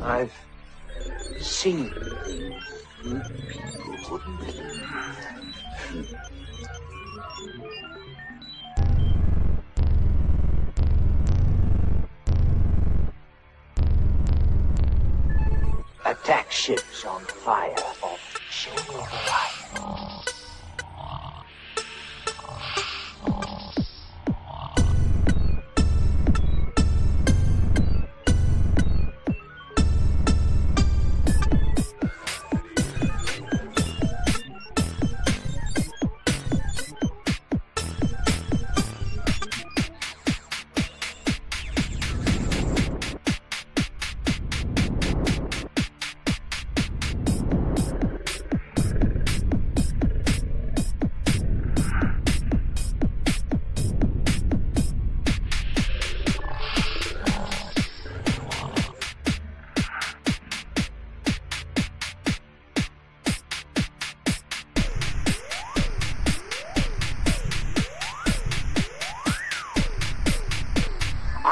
I've seen things you people wouldn't believe. Attack ships on fire off Shingle Line.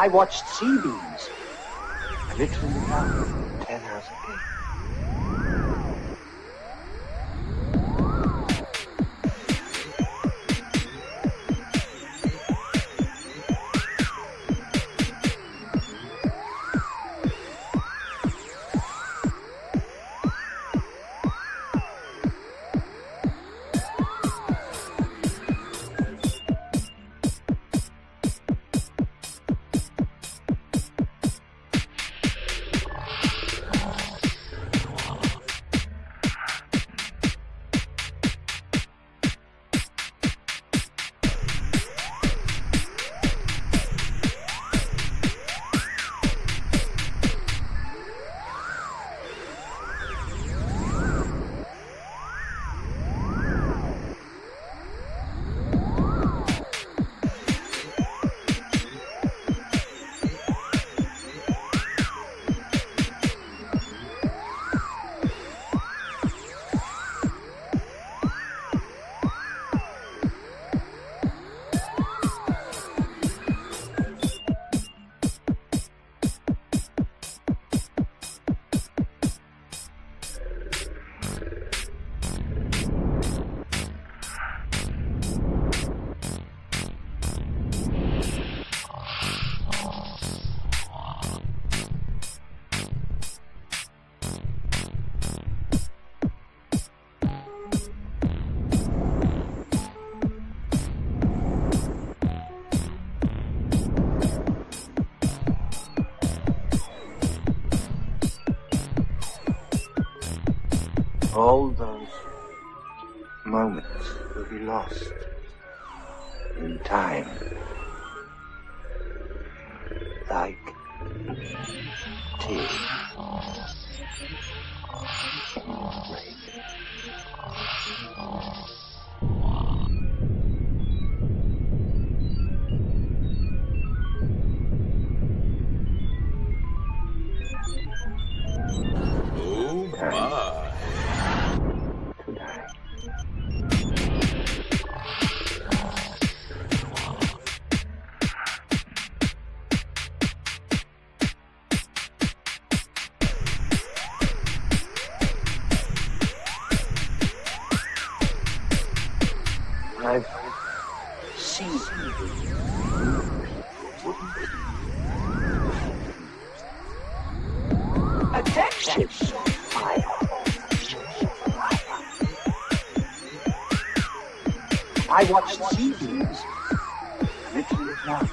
I watched sea beams literally down 10 hours a day. All those moments will be lost in time, like tears in the rain. Oh my. To die. I've seen attack ships on fire. I watched sea beams literally drown.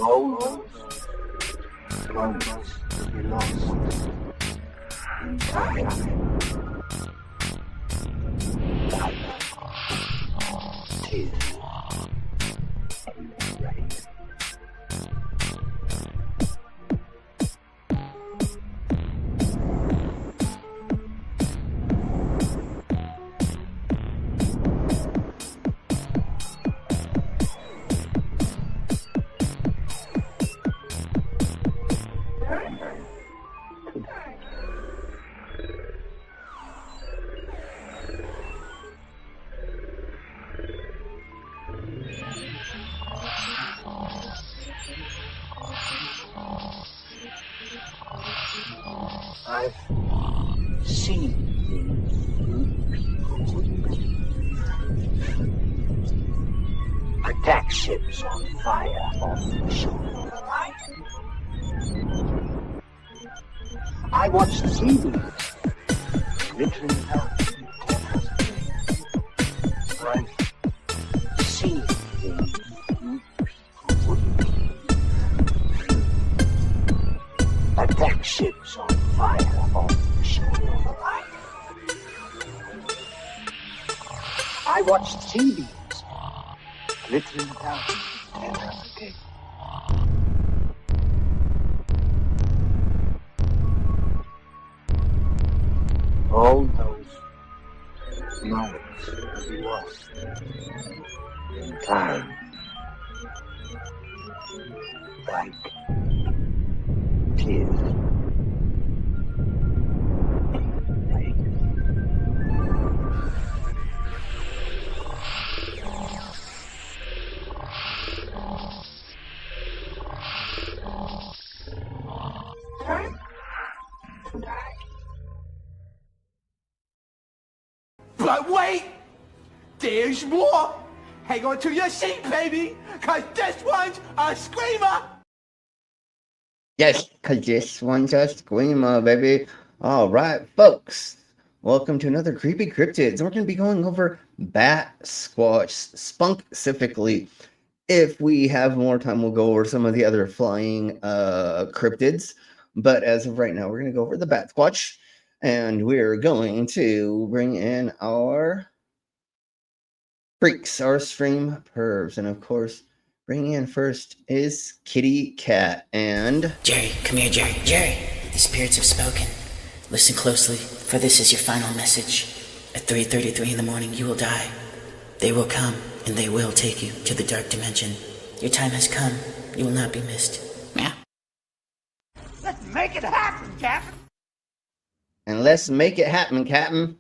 All those moments will be lost in time. Like tears in the rain. I've seen things people wouldn't believe. Attack ships on fire off the shore. I watched sea beams literally melt. I've seen things people wouldn't believe. Attack ships on fire off the shore. I watched sea beams glittering down the gate. All those moments will be lost in time, like tears. Time to die. But wait! There's more! Hang on to your seat, baby! Cause this one's a screamer! Yes, because this one's a screamer, baby. All right, folks. Welcome to another Creepy Cryptids. We're going to be going over BATSQUATCH, specifically. If we have more time, we'll go over some of the other flying cryptids. But as of right now, we're going to go over the BATSQUATCH. And we're going to bring in our freaks, our stream pervs. And of course, bringing in first is Kitty Cat and... Jerry, come here, Jerry. Jerry, the spirits have spoken. Listen closely, for this is your final message. At 3:33 in the morning, you will die. They will come, and they will take you to the dark dimension. Your time has come. You will not be missed. Meow. Let's make it happen, Captain! And let's make it happen, Captain.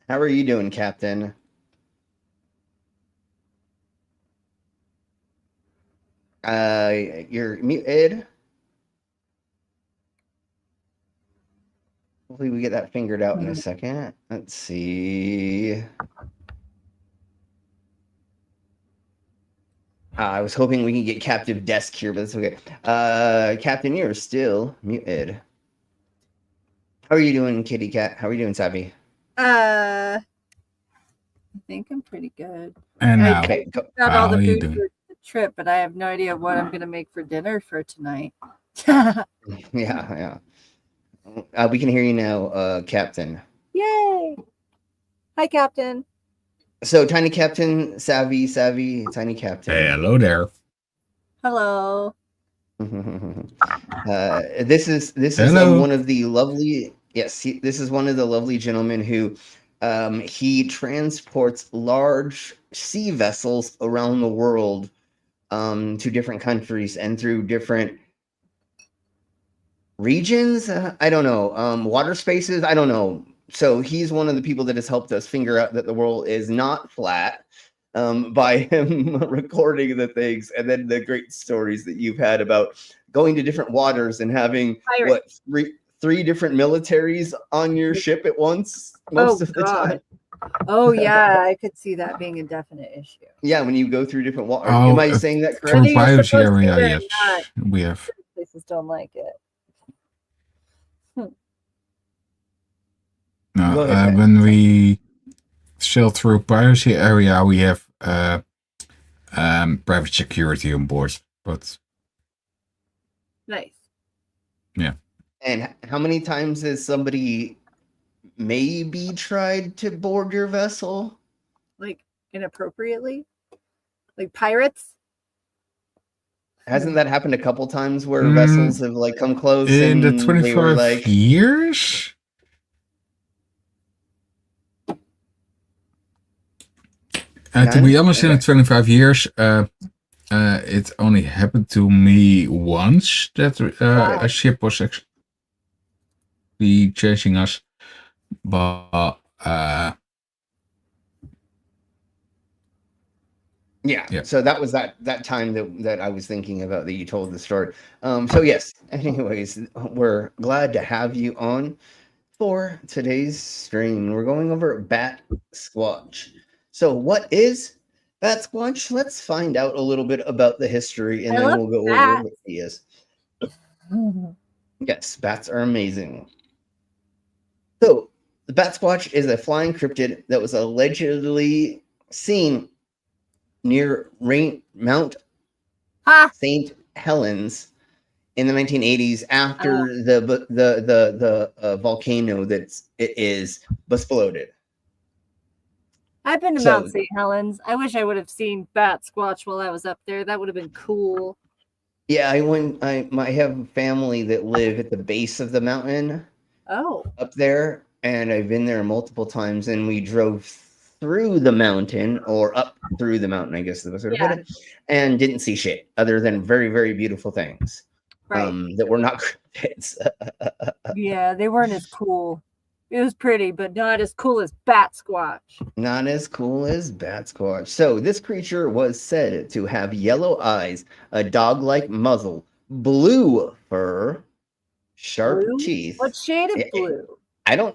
How are you doing, Captain? You're muted. Hopefully we get that figured out in a second. Let's see. I was hoping we can get captive desk here, but that's okay. Captain, you're still muted. How are you doing, Kitty Cat? How are you doing, Savvy? think I'm pretty good. And now, Okay, go. Got how all the are you food doing? for the trip, but I have no idea what I'm gonna make for dinner for tonight. Yeah. We can hear you now, Captain. Yay! Hi, Captain. So, Tiny Captain, Savvy, Tiny Captain. Hey, hello there. Hello. This is Hello. one of the lovely. Yes, this is one of the lovely gentlemen who he transports large sea vessels around the world to different countries and through different regions. I don't know. Water spaces. I don't know. So he's one of the people that has helped us figure out that the world is not flat. By him recording the things, and then the great stories that you've had about going to different waters and having Pirates. three different militaries on your ship at once most of the time. Oh yeah, I could see that being a definite issue. Yeah, when you go through different waters. Oh, Am I saying that Through correctly? You're piracy supposed to be area, there, yes, not- we have. Places don't like it. No, Go ahead, Pat. when we sail through piracy area, we have private security on board. But Nice. And how many times has somebody maybe tried to board your vessel? Like inappropriately? Like pirates? Hasn't that happened a couple times where vessels have like come close in and the they were 25 like, years, to be honest, in the 25 years, it only happened to me once that a ship was actually chasing us, but yeah. So that was that time that I was thinking about that you told the story. So yes, anyways, we're glad to have you on for today's stream. We're going over BATSQUATCH. So what is BATSQUATCH? Let's find out a little bit about the history, and then we'll go over what he is. Yes, bats are amazing. So the BATSQUATCH is a flying cryptid that was allegedly seen near Mount St. Helens in the 1980s after the volcano that it is exploded. I've been to Mount St. Helens. I wish I would have seen BATSQUATCH while I was up there. That would have been cool. Yeah, I have family that live at the base of the mountain. Oh. Up there, and I've been there multiple times, and we drove through the mountain, or up through the mountain, I guess is the best way to put it, and didn't see shit other than very, very beautiful things. Right. That were not cryptids. Yeah, they weren't as cool. It was pretty, but not as cool as BATSQUATCH. Not as cool as BATSQUATCH. So this creature was said to have yellow eyes, a dog-like muzzle, blue fur, sharp teeth. What shade of blue?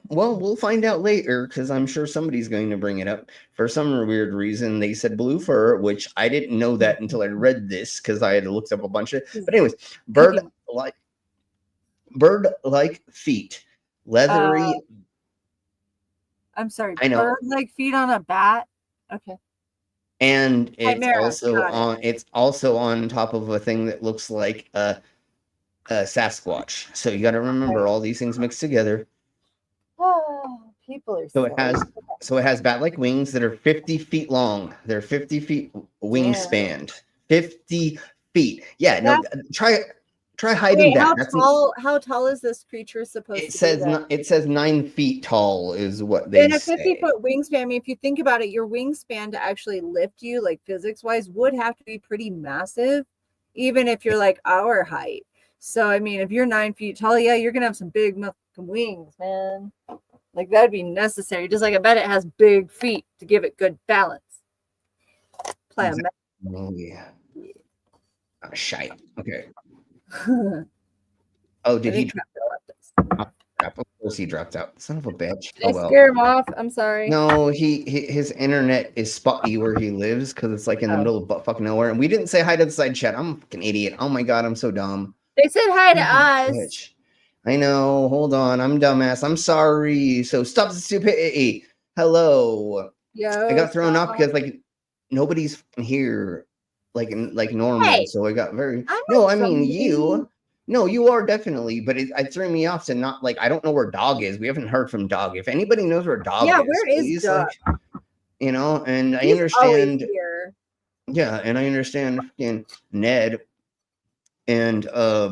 Well, we'll find out later, because I'm sure somebody's going to bring it up. For some weird reason, they said blue fur, which I didn't know that until I read this, because I had looked up a bunch of it. But anyways, bird-like feet, leathery. I'm sorry, I know. bird-like feet on a bat? Okay. And it's Chimera, it's also on top of a thing that looks like a Sasquatch. So you got to remember all these things mixed together. Oh, people are So it has bat-like wings that are 50 feet long. They're 50 feet wingspan. 50 feet. Yeah, no, try hiding that. How tall is this creature supposed to be? It says 9 feet tall is what they say. In a 50-foot wingspan, I mean, if you think about it, your wingspan to actually lift you, like physics-wise, would have to be pretty massive, even if you're like our height. So, I mean, if you're 9 feet tall, yeah, you're going to have some big wings, man. Like, that would be necessary. Just like I bet it has big feet to give it good balance. Oh, yeah. Oh, shite. Okay. Oh, did he drop out? Of course he dropped out. Son of a bitch. Did I scare him off? I'm sorry. No, his internet is spotty where he lives because it's like in the middle of fucking nowhere. And we didn't say hi to the side chat. I'm a fucking idiot. Oh my god, I'm so dumb. They said hi to us. Bitch. I know. Hold on. I'm dumbass. I'm sorry. So stop the stupidity. Hello. Yo, I got thrown off stop. because like nobody's here like normal. Hey, So I got very I'm no. not I mean somebody. you. No, you are definitely, but it threw me off to not like I don't know where Dog is. We haven't heard from Dog. If anybody knows where Dog Yeah, is, where is please, Doug? like, you know. And I He's always understand. here. Yeah, and I understand freaking Ned and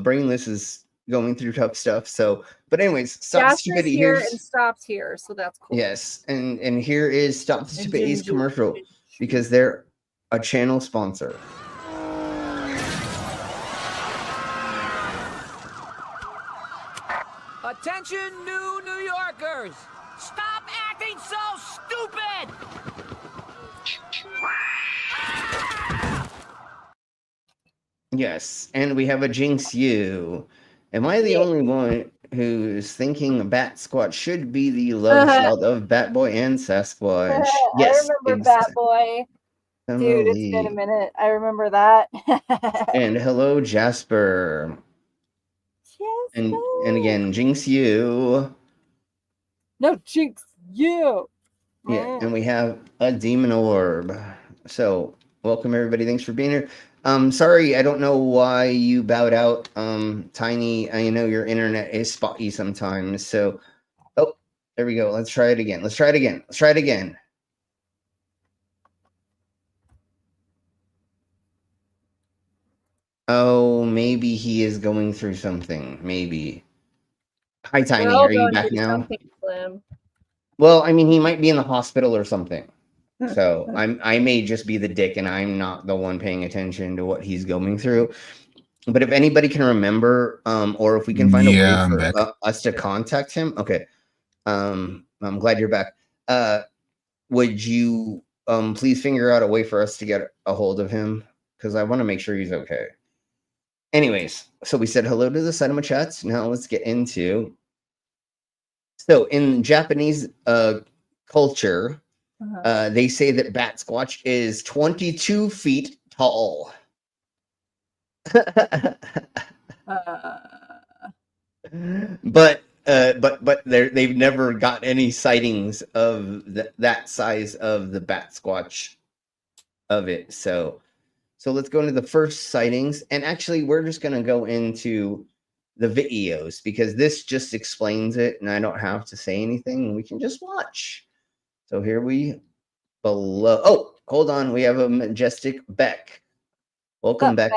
Brainless is going through tough stuff. So, but anyways, Stop the Jasper's Stupidity. here Here's and Stop's here, so that's cool. yes, and here is Stop the And Stupidity's Ginger. commercial because they're a channel sponsor. Attention, New Yorkers! Stop acting so stupid! Yes, and we have a Jinx You. Am I the only one who's thinking BATSQUATCH should be the love child of Batboy and Sasquatch? Yes, I remember Bat Boy. Dude, it's been a exactly. minute. I remember that. And hello, Jasper. And again, Jinx You. No, Jinx You. Yeah, and we have a Demon Orb. So, welcome everybody. Thanks for being here. Sorry, I don't know why you bowed out. Tiny, I know your internet is spotty sometimes. So, oh, there we go. Let's try it again. Let's try it again. Let's try it again. Oh, maybe he is going through something. Maybe. Hi, Tiny. Are you back now? Well, I mean, he might be in the hospital or something. So I may just be the dick and I'm not the one paying attention to what he's going through. But if anybody can remember, or if we can find a way for us to contact him, okay. I'm glad you're back. Would you please figure out a way for us to get a hold of him? Because I want to make sure he's okay. Anyways, so we said hello to the cinema chats. Now let's get into. So in Japanese culture, they say that BATSQUATCH is 22 feet tall. But they've never got any sightings of that size of the BATSQUATCH of it. So let's go into the first sightings, and actually we're just going to go into the videos because this just explains it, and I don't have to say anything. We can just watch. So here we below. Oh, hold on. We have a majestic Beck. Welcome back.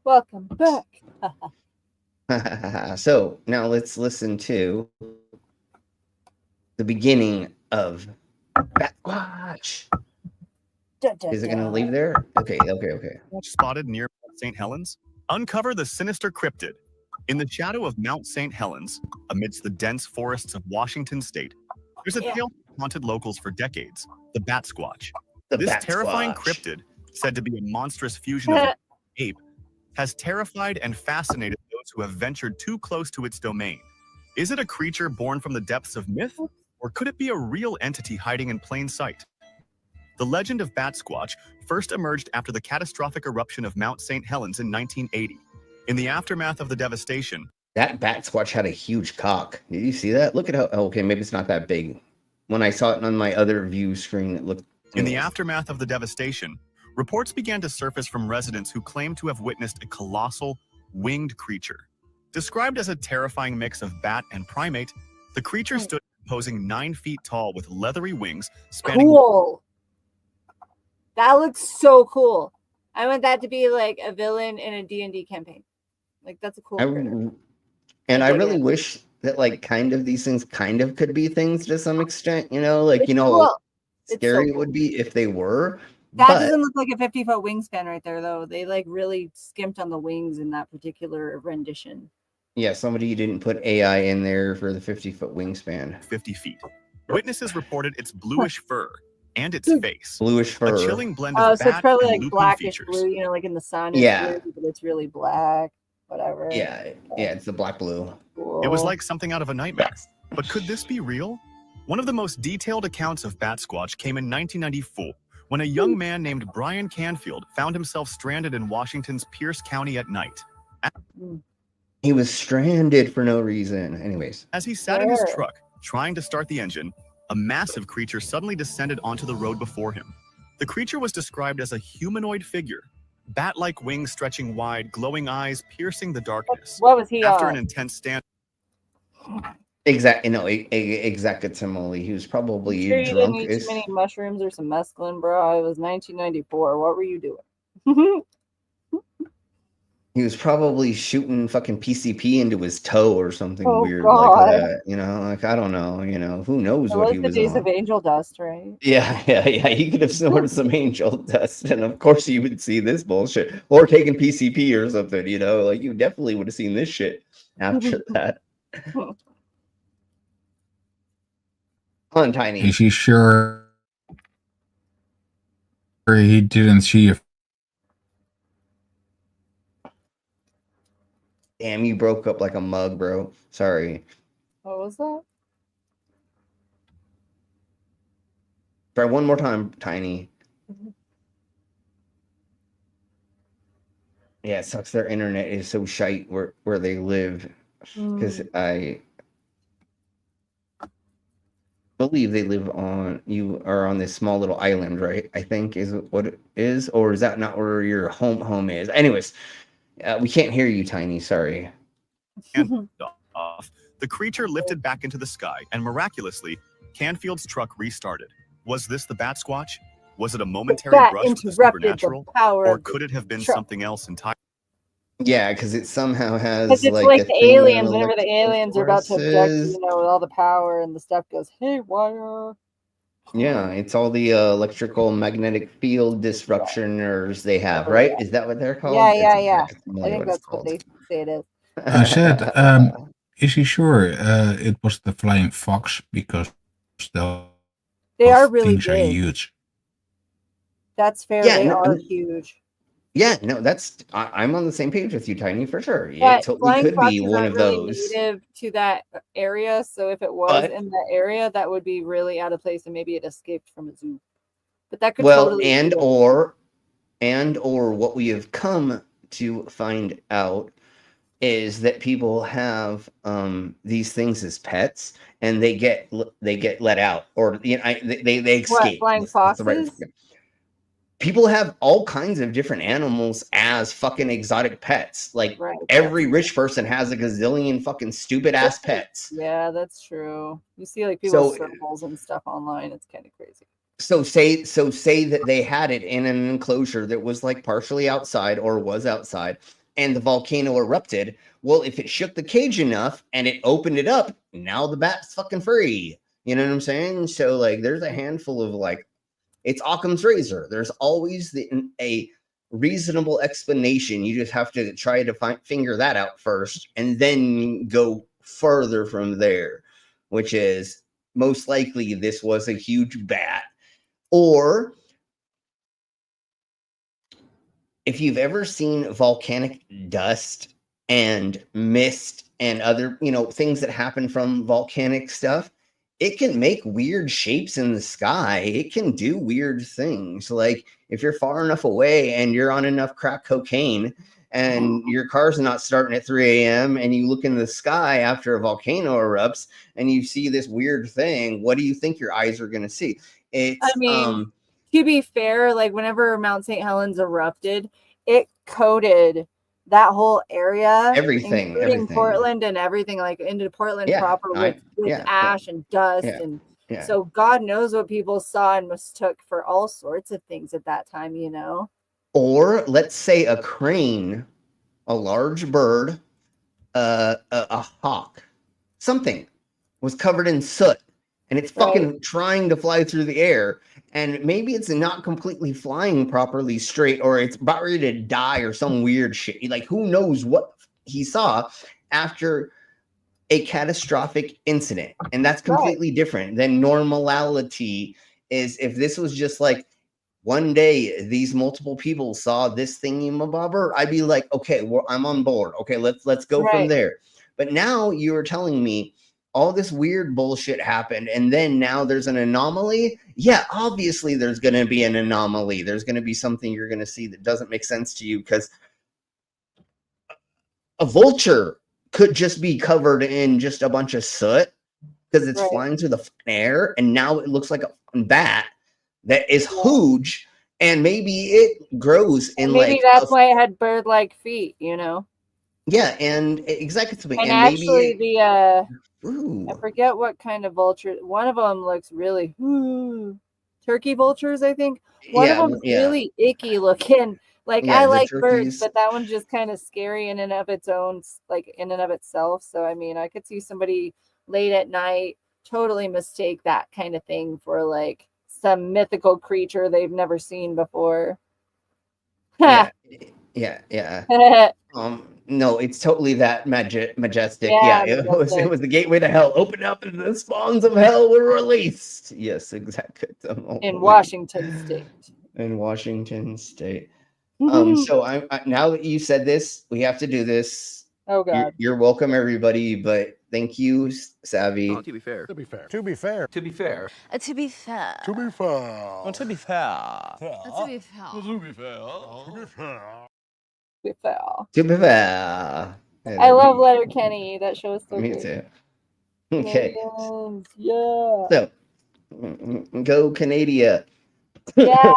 Welcome back. So now let's listen to the beginning of BATSQUATCH. Is it going to leave there? Okay. Spotted near St. Helens. Uncover the sinister cryptid. In the shadow of Mount St. Helens, amidst the dense forests of Washington state, there's a tale that haunted locals for decades, the BATSQUATCH. This terrifying cryptid, said to be a monstrous fusion of ape, has terrified and fascinated those who have ventured too close to its domain. Is it a creature born from the depths of myth, or could it be a real entity hiding in plain sight? The legend of BATSQUATCH first emerged after the catastrophic eruption of Mount St. Helens in 1980. In the aftermath of the devastation, that BATSQUATCH had a huge cock. Did you see that? Look at how, okay, maybe it's not that big. When I saw it on my other view screen, it looked... In the aftermath of the devastation, reports began to surface from residents who claimed to have witnessed a colossal, winged creature. Described as a terrifying mix of bat and primate, the creature stood posing 9 feet tall with leathery wings spanning... Cool. That looks so cool. I want that to be like a villain in a D&D campaign. Like, that's a cool And I really wish that, like, kind of these things kind of could be things to some extent, you know? Like, it's you know, cool. scary it would be if they were. That doesn't look like a 50-foot wingspan right there, though. They, like, really skimped on the wings in that particular rendition. Yeah, somebody didn't put AI in there for the 50-foot wingspan. 50 feet. Witnesses reported its bluish fur and its face. Bluish fur. A chilling blend of so bat it's probably and like lupine blackish features. blue, you know, like in the sun. Yeah. Blue, but it's really black. Whatever. Yeah, it's the black blue. Cool. It was like something out of a nightmare. But could this be real? One of the most detailed accounts of BATSQUATCH came in 1994, when a young man named Brian Canfield found himself stranded in Washington's Pierce County at night. He was stranded for no reason. Anyways. As he sat in his truck, trying to start the engine, A massive creature suddenly descended onto the road before him. The creature was described as a humanoid figure, bat-like wings stretching wide, glowing eyes piercing the darkness. What was he After on? an intense stand, exactly. He was probably Sure you didn't drunk. eat too many mushrooms or some mescaline, bro. It was 1994. What were you doing? He was probably shooting fucking PCP into his toe or something Oh, weird like God. that. You know, like I don't know. You know, who knows It what was he the was days on. of angel dust, right? Yeah. He could have snorted some angel dust, and of course you would see this bullshit, or taking PCP or something. You know, like you definitely would have seen this shit after that. On Tiny. Is he sure he didn't see a Damn, you broke up like a mug, bro. Sorry. What was that? Try one more time, Tiny. Yeah, it sucks. Their internet is so shite where they live. Because I believe they live on. You are on this small little island, right? I think is what it is, or is that not where your home is? Anyways, we can't hear you, Tiny. Sorry. and off, the creature lifted back into the sky, and miraculously, Canfield's truck restarted. Was this the BATSQUATCH? Was it a momentary That brush with the interrupted the supernatural, power or of the could it have been truck. something else entirely? Yeah, because it somehow has Because it's like like a the thing of aliens. Whenever the electrical aliens are about to abduct, forces. you know, with all the power and the stuff goes haywire. Yeah, it's all the electrical magnetic field disruptioners they have, Oh, right? yeah. Is that what they're called? Yeah. That's I exactly think what it's that's what called. they say it is. I said, is he sure it was the flying fox? Because those They are really things are big. huge. That's fair. Yeah, They no, are huge. Yeah, no, I'm on the same page with you, Tiny, for sure. Yeah, it But totally flying could be foxes one aren't of really those. native to that area, so if it was But in that area, that would be really out of place, and maybe it escaped from a zoo. But that could well, totally be and it. or what we have come to find out is that people have these things as pets, and they get let out, or you know, they What, escape. flying That's the right. foxes? People have all kinds of different animals as fucking exotic pets. Like Right. every rich person has a gazillion fucking stupid ass pets. Yeah, that's true. You see like people's So circles and stuff online. It's kind of crazy. so say that they had it in an enclosure that was like partially outside or was outside, and the volcano erupted. Well, if it shook the cage enough and it opened it up, now the bat's fucking free. You know what I'm saying? So like there's a handful of like, it's Occam's razor. There's always a reasonable explanation. You just have to try to figure that out first, and then go further from there, which is most likely this was a huge bat. Or if you've ever seen volcanic dust and mist and other, things that happen from volcanic stuff, it can make weird shapes in the sky. It can do weird things. Like if you're far enough away and you're on enough crack cocaine and your car's not starting at 3 a.m. and you look in the sky after a volcano erupts and you see this weird thing, what do you think your eyes are going to see? It's, to be fair, like whenever Mount St. Helens erupted, it coated that whole area, including Portland and everything, like into Portland proper with ash and dust. And so God knows what people saw and mistook for all sorts of things at that time, Or let's say a crane, a large bird, a hawk, something was covered in soot and it's fucking trying to fly through the air. And maybe it's not completely flying properly straight, or it's about ready to die or some weird shit. Like, who knows what he saw after a catastrophic incident. And that's completely different than normality. Is if this was just like one day these multiple people saw this thingy-mabobber, I'd be like, okay, well, I'm on board. Okay, let's go from there. But now you're telling me all this weird bullshit happened, and then now there's an anomaly. Yeah, obviously there's going to be an anomaly. There's going to be something you're going to see that doesn't make sense to you, because a vulture could just be covered in just a bunch of soot because it's Right. flying through the air, and now it looks like a bat that is huge, and maybe it grows in And maybe like that's why it had bird-like feet, yeah, and exactly, And and actually, maybe I ooh, forget what kind of vulture. One of them looks really turkey vultures, I think. One of yeah, them's yeah, really icky looking. Like yeah, I the like birds, turkeys. but that one's just kind of scary in and of its own, like in and of itself. So I mean, I could see somebody late at night totally mistake that kind of thing for like some mythical creature they've never seen before. Yeah, yeah. No, it's totally that majestic. Yeah, it was majestic. the gateway to hell. Open up and the spawns of hell were released. Yes, exactly. In Washington State. In Washington State. So I now that you said this, we have to do this. Oh God. You're welcome, everybody, but thank you, Savvy. To be fair. To be fair. To be fair. To be fair. To be fair. To be fair. To be fair. To be fair. To be fair. To be fair. To be fair. I love Letterkenny. That show is so Me great. too. Okay. Canadians, yeah. So, go Canada. Yeah.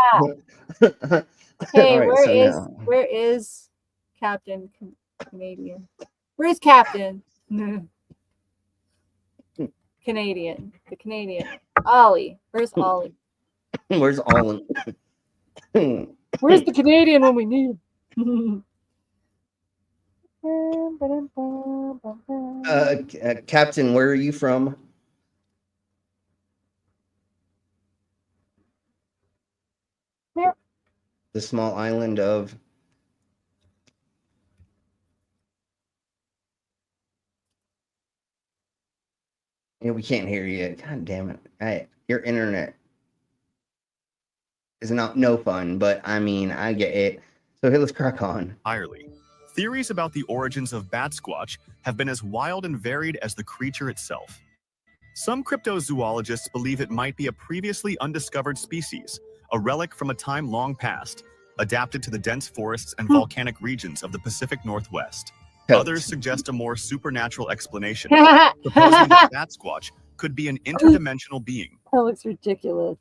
Hey, All right, where is Captain Canadian? Where's Captain? Canadian. The Canadian. Ollie. Where's Ollie? Where's Ollie? Where's the Canadian when we need him? Captain, where are you from? Where? The small island of. Yeah, we can't hear you. God damn it! Your internet is not no fun, but I mean I get it. So hey, let's crack on. Entirely. Theories about the origins of BATSQUATCH have been as wild and varied as the creature itself. Some cryptozoologists believe it might be a previously undiscovered species, a relic from a time long past, adapted to the dense forests and volcanic regions of the Pacific Northwest. Others suggest a more supernatural explanation, proposing that BATSQUATCH could be an interdimensional being. That looks ridiculous.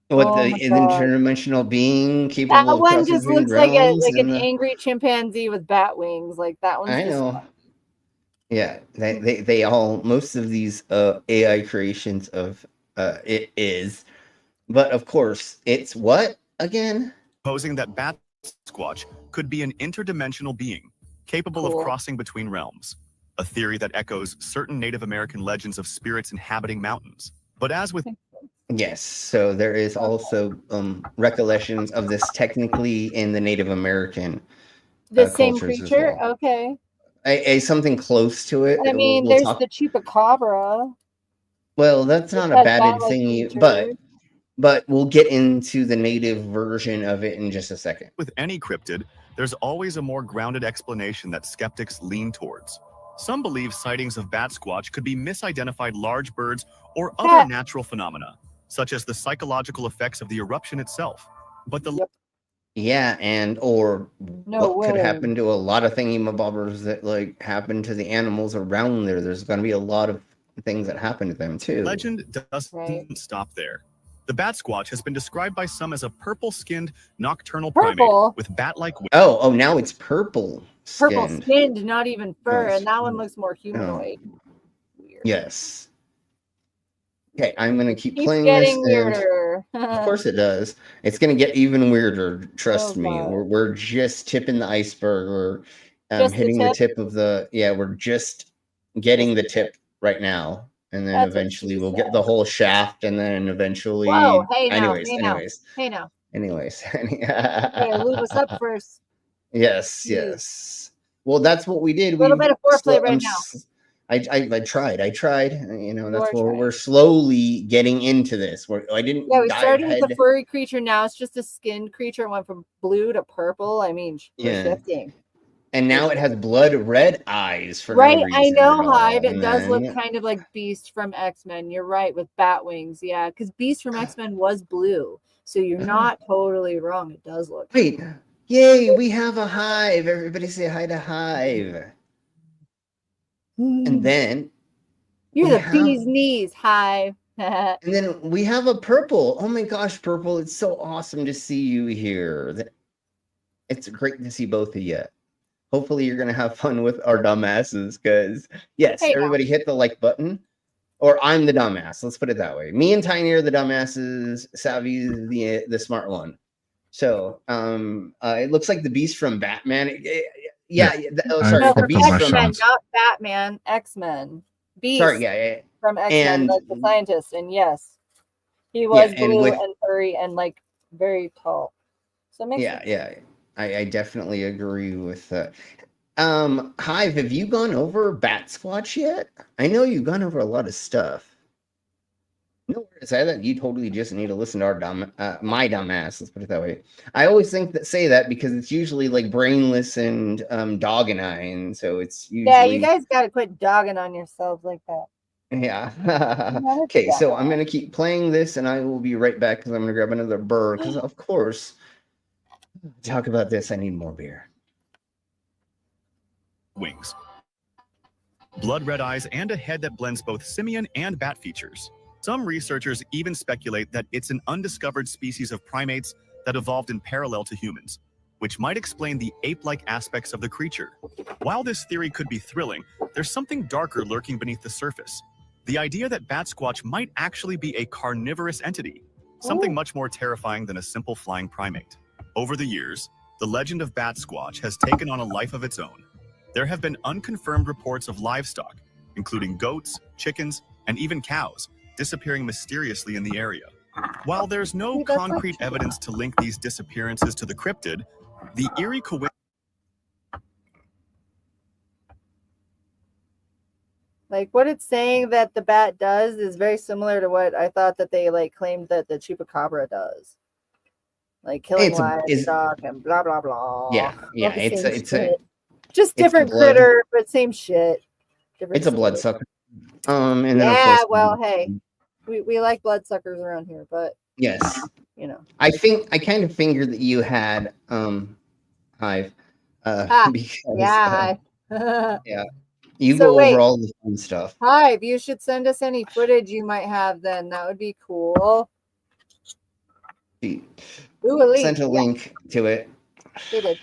What Oh the my God. interdimensional being That capable of one crossing just between looks like realms an and the- angry chimpanzee with bat wings. Like that one's I just know. Yeah, they all most of these AI creations of it is, but of course it's what again? Proposing that BATSQUATCH could be an interdimensional being, capable of crossing between realms. A theory that echoes certain Native American legends of spirits inhabiting mountains. But as with Yes, so there is also recollections of this technically in the Native American the same cultures as creature. well. Okay. Something close to it. I mean, We'll there's talk- the chupacabra. Well, that's not a that batted bat-like thing, creature. but we'll get into the native version of it in just a second. With any cryptid, there's always a more grounded explanation that skeptics lean towards. Some believe sightings of BATSQUATCH could be misidentified large birds or other natural phenomena, such as the psychological effects of the eruption itself. But the Yeah, and or No what could way. happen to a lot of thingy-mabobbers that like happen to the animals around there. There's going to be a lot of things that happen to them too. legend doesn't stop there. The BATSQUATCH has been described by some as a purple-skinned nocturnal primate Purple? with bat-like wings. Oh, now it's purple Purple skinned. skinned, not even fur, Yes. and that one looks more humanoid. Yes. Okay, I'm gonna keep Keeps playing getting this. and- weirder. Of course it does. It's gonna get even weirder. Trust Oh, me. God. We're just tipping the iceberg. We're Just the hitting the tip? tip of the. Yeah, we're just getting the tip right now, and then That's what eventually she we'll said. get the whole shaft, and then eventually. Whoa, hey now, anyways, hey now, anyways, hey now. anyways. Hey, lube us up first. Yes, yes. Well, that's what we did. A little We bit of foreplay right I'm now. I tried. You know, that's You're where we're slowly getting into this. I didn't Yeah, we dive started with head. the furry creature. Now it's just a skinned creature. It went from blue to purple. I mean, we're Yeah. shifting. And now it has blood red eyes for Right, no reason. I know, at all. Hive. It And does look then- kind of like Beast from X-Men. You're right, with bat wings. Yeah, because Beast from X-Men was blue. So you're not totally wrong. It does look. Wait, yay! We have a hive. Everybody say hi to Hive. And then You're we the have, bee's knees, Hive. and then we have a Purple. Oh my gosh, Purple! It's so awesome to see you here. It's great to see both of you. Hopefully, you're gonna have fun with our dumbasses. Because yes, Hey, everybody hit the like button. Or I'm the dumbass. Let's put it that way. Me and Tiny are the dumbasses. Savvy is the smart one. So it looks like the Beast from Batman. Sorry, no, the from Beast from X-Men, not Batman. X-Men. Beast. Sorry, yeah. From X-Men, And like the scientist, and yes, he was and blue with and furry and like very tall. So it makes sense. yeah. I definitely agree with that. Hive, have you gone over BATSQUATCH yet? I know you've gone over a lot of stuff. No worries. I that you totally just need to listen to our my dumbass. Let's put it that way. I always say that because it's usually like brainless and dog and I, and so it's usually Yeah, you guys got to quit dogging on yourselves like that. yeah. Okay, so I'm gonna keep playing this, and I will be right back because I'm gonna grab another burr. Because of course, talk about this. I need more beer. Wings, blood red eyes, and a head that blends both simian and bat features. Some researchers even speculate that it's an undiscovered species of primates that evolved in parallel to humans, which might explain the ape-like aspects of the creature. While this theory could be thrilling, there's something darker lurking beneath the surface. The idea that BATSQUATCH might actually be a carnivorous entity, something much more terrifying than a simple flying primate. Over the years, the legend of BATSQUATCH has taken on a life of its own. There have been unconfirmed reports of livestock, including goats, chickens, and even cows, disappearing mysteriously in the area. While there's no concrete evidence to link these disappearances to the cryptid, the eerie coincidence. Like what it's saying that the bat does is very similar to what I thought that they like claimed that the chupacabra does. Like killing livestock and blah blah blah. Yeah. Just different critter, but same shit. It's a bloodsucker. And then yeah, of course, well, hey, we like bloodsuckers around here, but yes, you know. I kind of figured that you had Hive. Because yeah. You So go wait. over all the fun stuff. Hive, you should send us any footage you might have then. That would be cool. Sent a link to it. They did.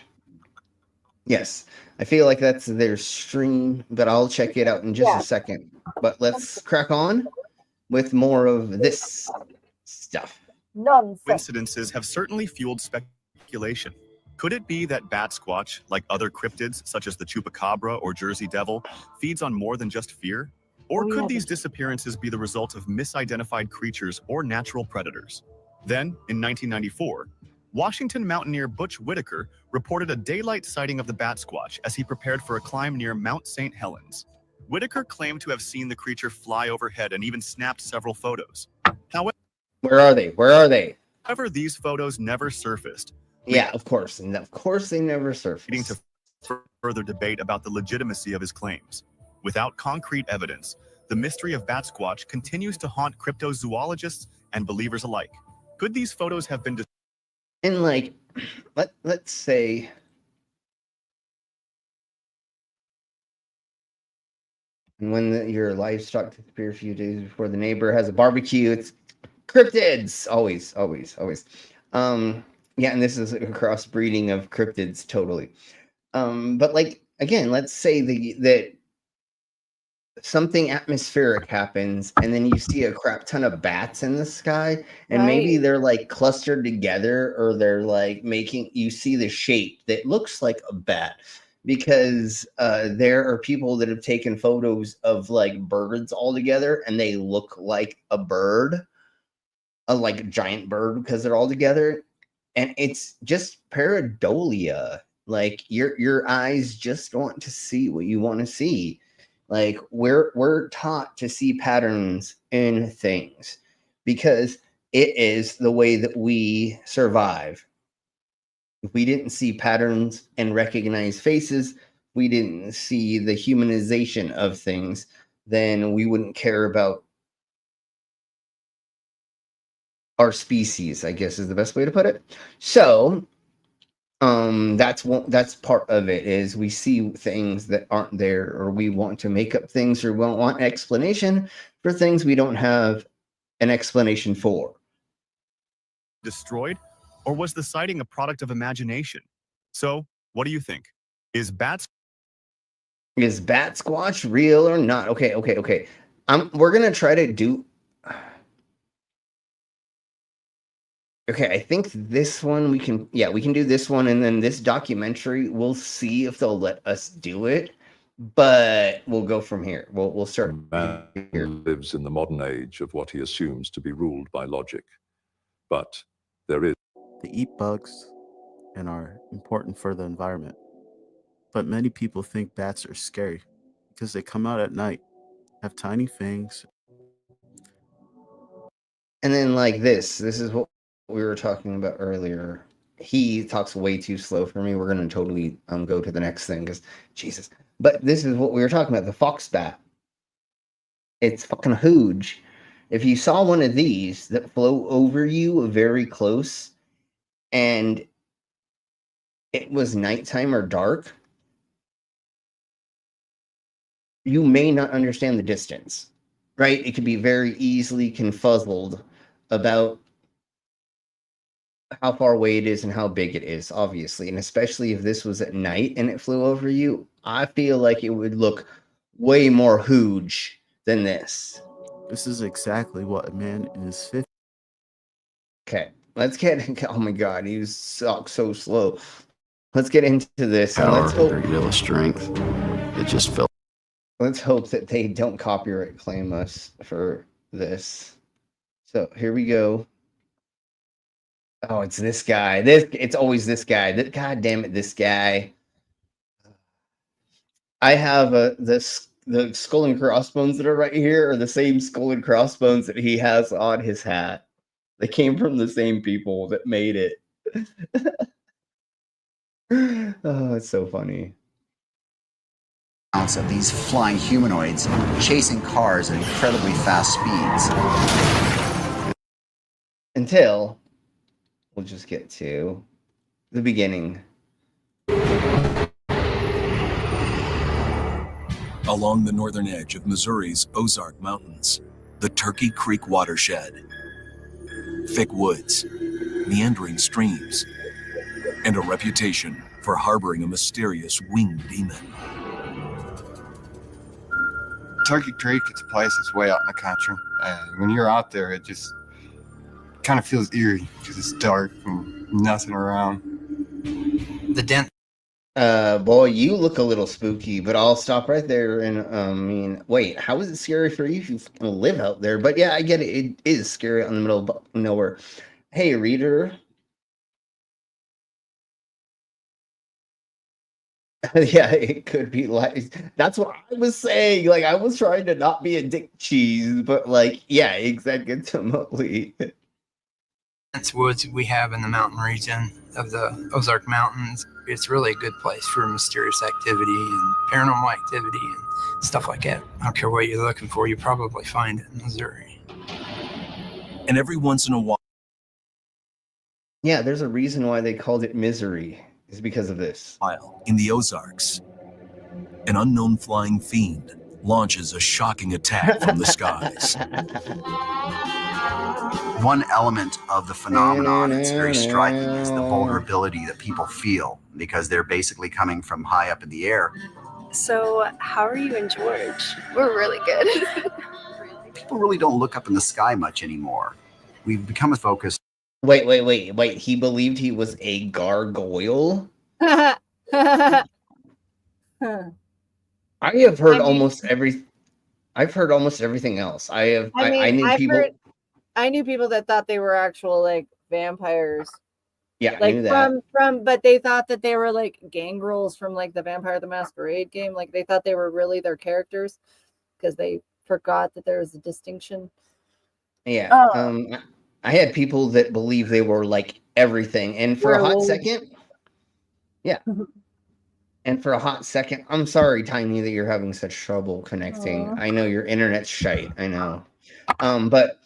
Yes. I feel like that's their stream, but I'll check it out in just a second. But let's crack on with more of this stuff. Nonsense. Coincidences have certainly fueled speculation. Could it be that BATSQUATCH, like other cryptids such as the chupacabra or Jersey devil, feeds on more than just fear? Or could these disappearances be the result of misidentified creatures or natural predators? Then, in 1994, Washington mountaineer Butch Whitaker reported a daylight sighting of the BATSQUATCH as he prepared for a climb near Mount St. Helens. Whitaker claimed to have seen the creature fly overhead and even snapped several photos. However, where are they? However, these photos never surfaced. Yeah, of course. And of course they never surfaced. Leading to further debate about the legitimacy of his claims. Without concrete evidence, the mystery of BATSQUATCH continues to haunt cryptozoologists and believers alike. Could these photos have been and like, let's say when your livestock disappears a few days before the neighbor has a barbecue, it's cryptids. Always. Yeah, and this is a crossbreeding of cryptids, totally. But like again, let's say that something atmospheric happens and then you see a crap ton of bats in the sky and maybe they're like clustered together or they're like you see the shape that looks like a bat because there are people that have taken photos of like birds all together and they look like a bird, like a giant bird because they're all together, and it's just pareidolia. Like your eyes just want to see what you want to see. Like we're taught to see patterns in things because it is the way that we survive. If we didn't see patterns and recognize faces, we didn't see the humanization of things, then we wouldn't care about our species, I guess is the best way to put it. So That's part of it, is we see things that aren't there, or we want to make up things, or we want an explanation for things we don't have an explanation for. Destroyed? Or was the sighting a product of imagination? So, what do you think? Is BATSQUATCH real or not? Okay. We're gonna try to do. Okay, I think this one we can do this one, and then this documentary, we'll see if they'll let us do it, but we'll go from here. We'll start here. Lives in the modern age of what he assumes to be ruled by logic. But there is. They eat bugs and are important for the environment. But many people think bats are scary because they come out at night, have tiny fangs. And then like this is what we were talking about earlier. He talks way too slow for me. We're gonna totally go to the next thing, because Jesus. But this is what we were talking about, the fox bat. It's fucking huge. If you saw one of these that flew over you very close and it was nighttime or dark, you may not understand the distance, right? It could be very easily confuzzled about how far away it is and how big it is, obviously. And especially if this was at night and it flew over you, I feel like it would look way more huge than this. This is exactly what a man in his 50s. Okay, let's get. Oh my God, he was so slow. Let's get into this. And let's hope. Regular strength. It just felt. Let's hope that they don't copyright claim us for this. So here we go. Oh, it's this guy. It's always this guy. God damn it, this guy. I have the skull and crossbones that are right here are the same skull and crossbones that he has on his hat. They came from the same people that made it. Oh, it's so funny. Of these flying humanoids chasing cars at incredibly fast speeds. Until we'll just get to the beginning. Along the northern edge of Missouri's Ozark Mountains, the Turkey Creek watershed. Thick woods, meandering streams, and a reputation for harboring a mysterious winged demon. Turkey Creek, it's a place that's way out in the country. And when you're out there, it just kind of feels eerie because it's dark and nothing around. The dent. Boy, you look a little spooky, but I'll stop right there. And wait, how is it scary for you if you live out there? But yeah, I get it. It is scary out in the middle of nowhere. Hey, reader. Yeah, it could be like, that's what I was saying. Like, I was trying to not be a dick cheese, but like, yeah, exactly. Dense woods we have in the mountain region of the Ozark Mountains. It's really a good place for mysterious activity and paranormal activity and stuff like that. I don't care what you're looking for, you probably find it in Missouri. And every once in a while. Yeah, there's a reason why they called it Misery. Is because of this. In the Ozarks, an unknown flying fiend launches a shocking attack from the skies. One element of the phenomenon that's very striking is the vulnerability that people feel because they're basically coming from high up in the air. So, how are you and George? We're really good. People really don't look up in the sky much anymore. We've become a focus. Wait. He believed he was a gargoyle? I have heard almost everything else. I knew people that thought they were actual like vampires. Yeah, like I knew that. but they thought that they were like gangrels from like the Vampire the Masquerade game. Like they thought they were really their characters because they forgot that there was a distinction. Yeah. I had people that believe they were like everything, and for a hot second, yeah. And for a hot second, I'm sorry, Tiny, that you're having such trouble connecting. Aww. I know your internet's shite. I know. But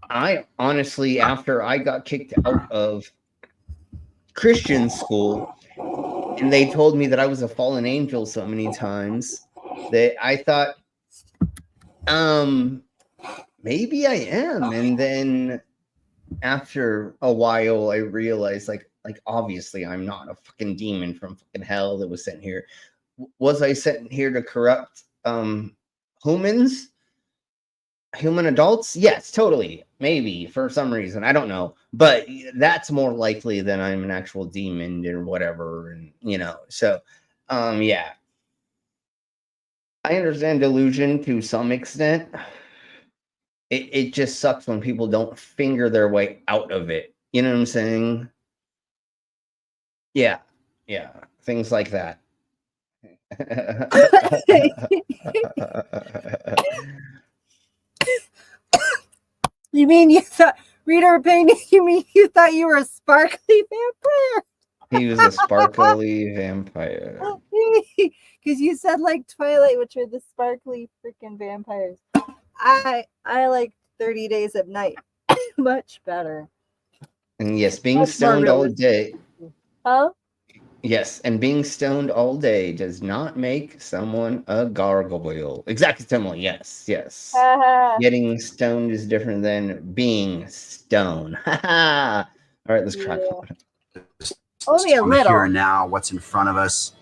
I honestly, after I got kicked out of Christian school, and they told me that I was a fallen angel so many times that I thought, maybe I am. And then after a while, I realized, like obviously, I'm not a fucking demon from fucking hell that was sent here. Was I sent here to corrupt humans? Human adults? Yes, totally. Maybe for some reason. I don't know. But that's more likely than I'm an actual demon or whatever. And so yeah. I understand delusion to some extent. It just sucks when people don't finger their way out of it. You know what I'm saying? Yeah. Yeah. Things like that. You mean you thought, Reader Pain, you mean you thought you were a sparkly vampire? He was a sparkly vampire. Because you said like Twilight, which are the sparkly freaking vampires. I like 30 Days of Night much better. And yes, being Much more stoned all realistic. day. Huh? Yes, and being stoned all day does not make someone a gargoyle. Exactly, Timely. Yes, yes. Getting stoned is different than being stoned. All right, let's crack on. Only a On the little. here and now, what's in front of us.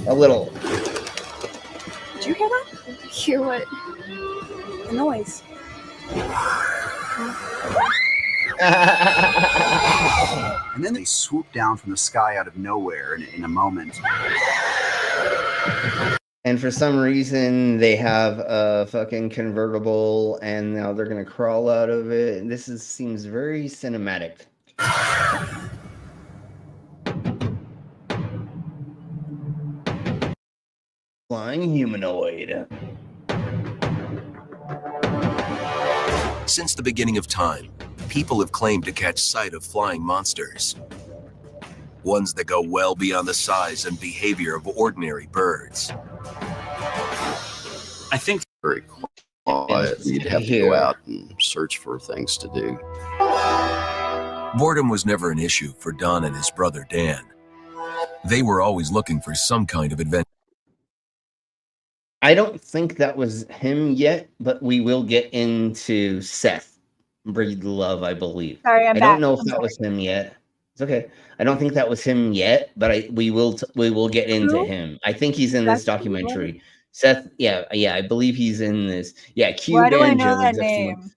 A little. Did you hear that? Hear what? The noise. And then they swoop down from the sky out of nowhere in a moment. And for some reason, they have a fucking convertible, and now they're gonna crawl out of it. And this seems very cinematic. Flying humanoid. Since the beginning of time, people have claimed to catch sight of flying monsters. Ones that go well beyond the size and behavior of ordinary birds. I think very quiet. You'd have to go out and search for things to do. Boredom was never an issue for Don and his brother Dan. They were always looking for some kind of adventure. I don't think that was him yet, but we will get into Seth Breedlove, I believe. Sorry, I'm I don't back. know if I'm that sorry. was him yet. It's okay. I don't think that was him yet, but we will get into Who? him. I think he's in this Seth Breedlove? documentary. Seth, yeah, I believe he's in this. Yeah, Q Why do I know Banjo. that is someone-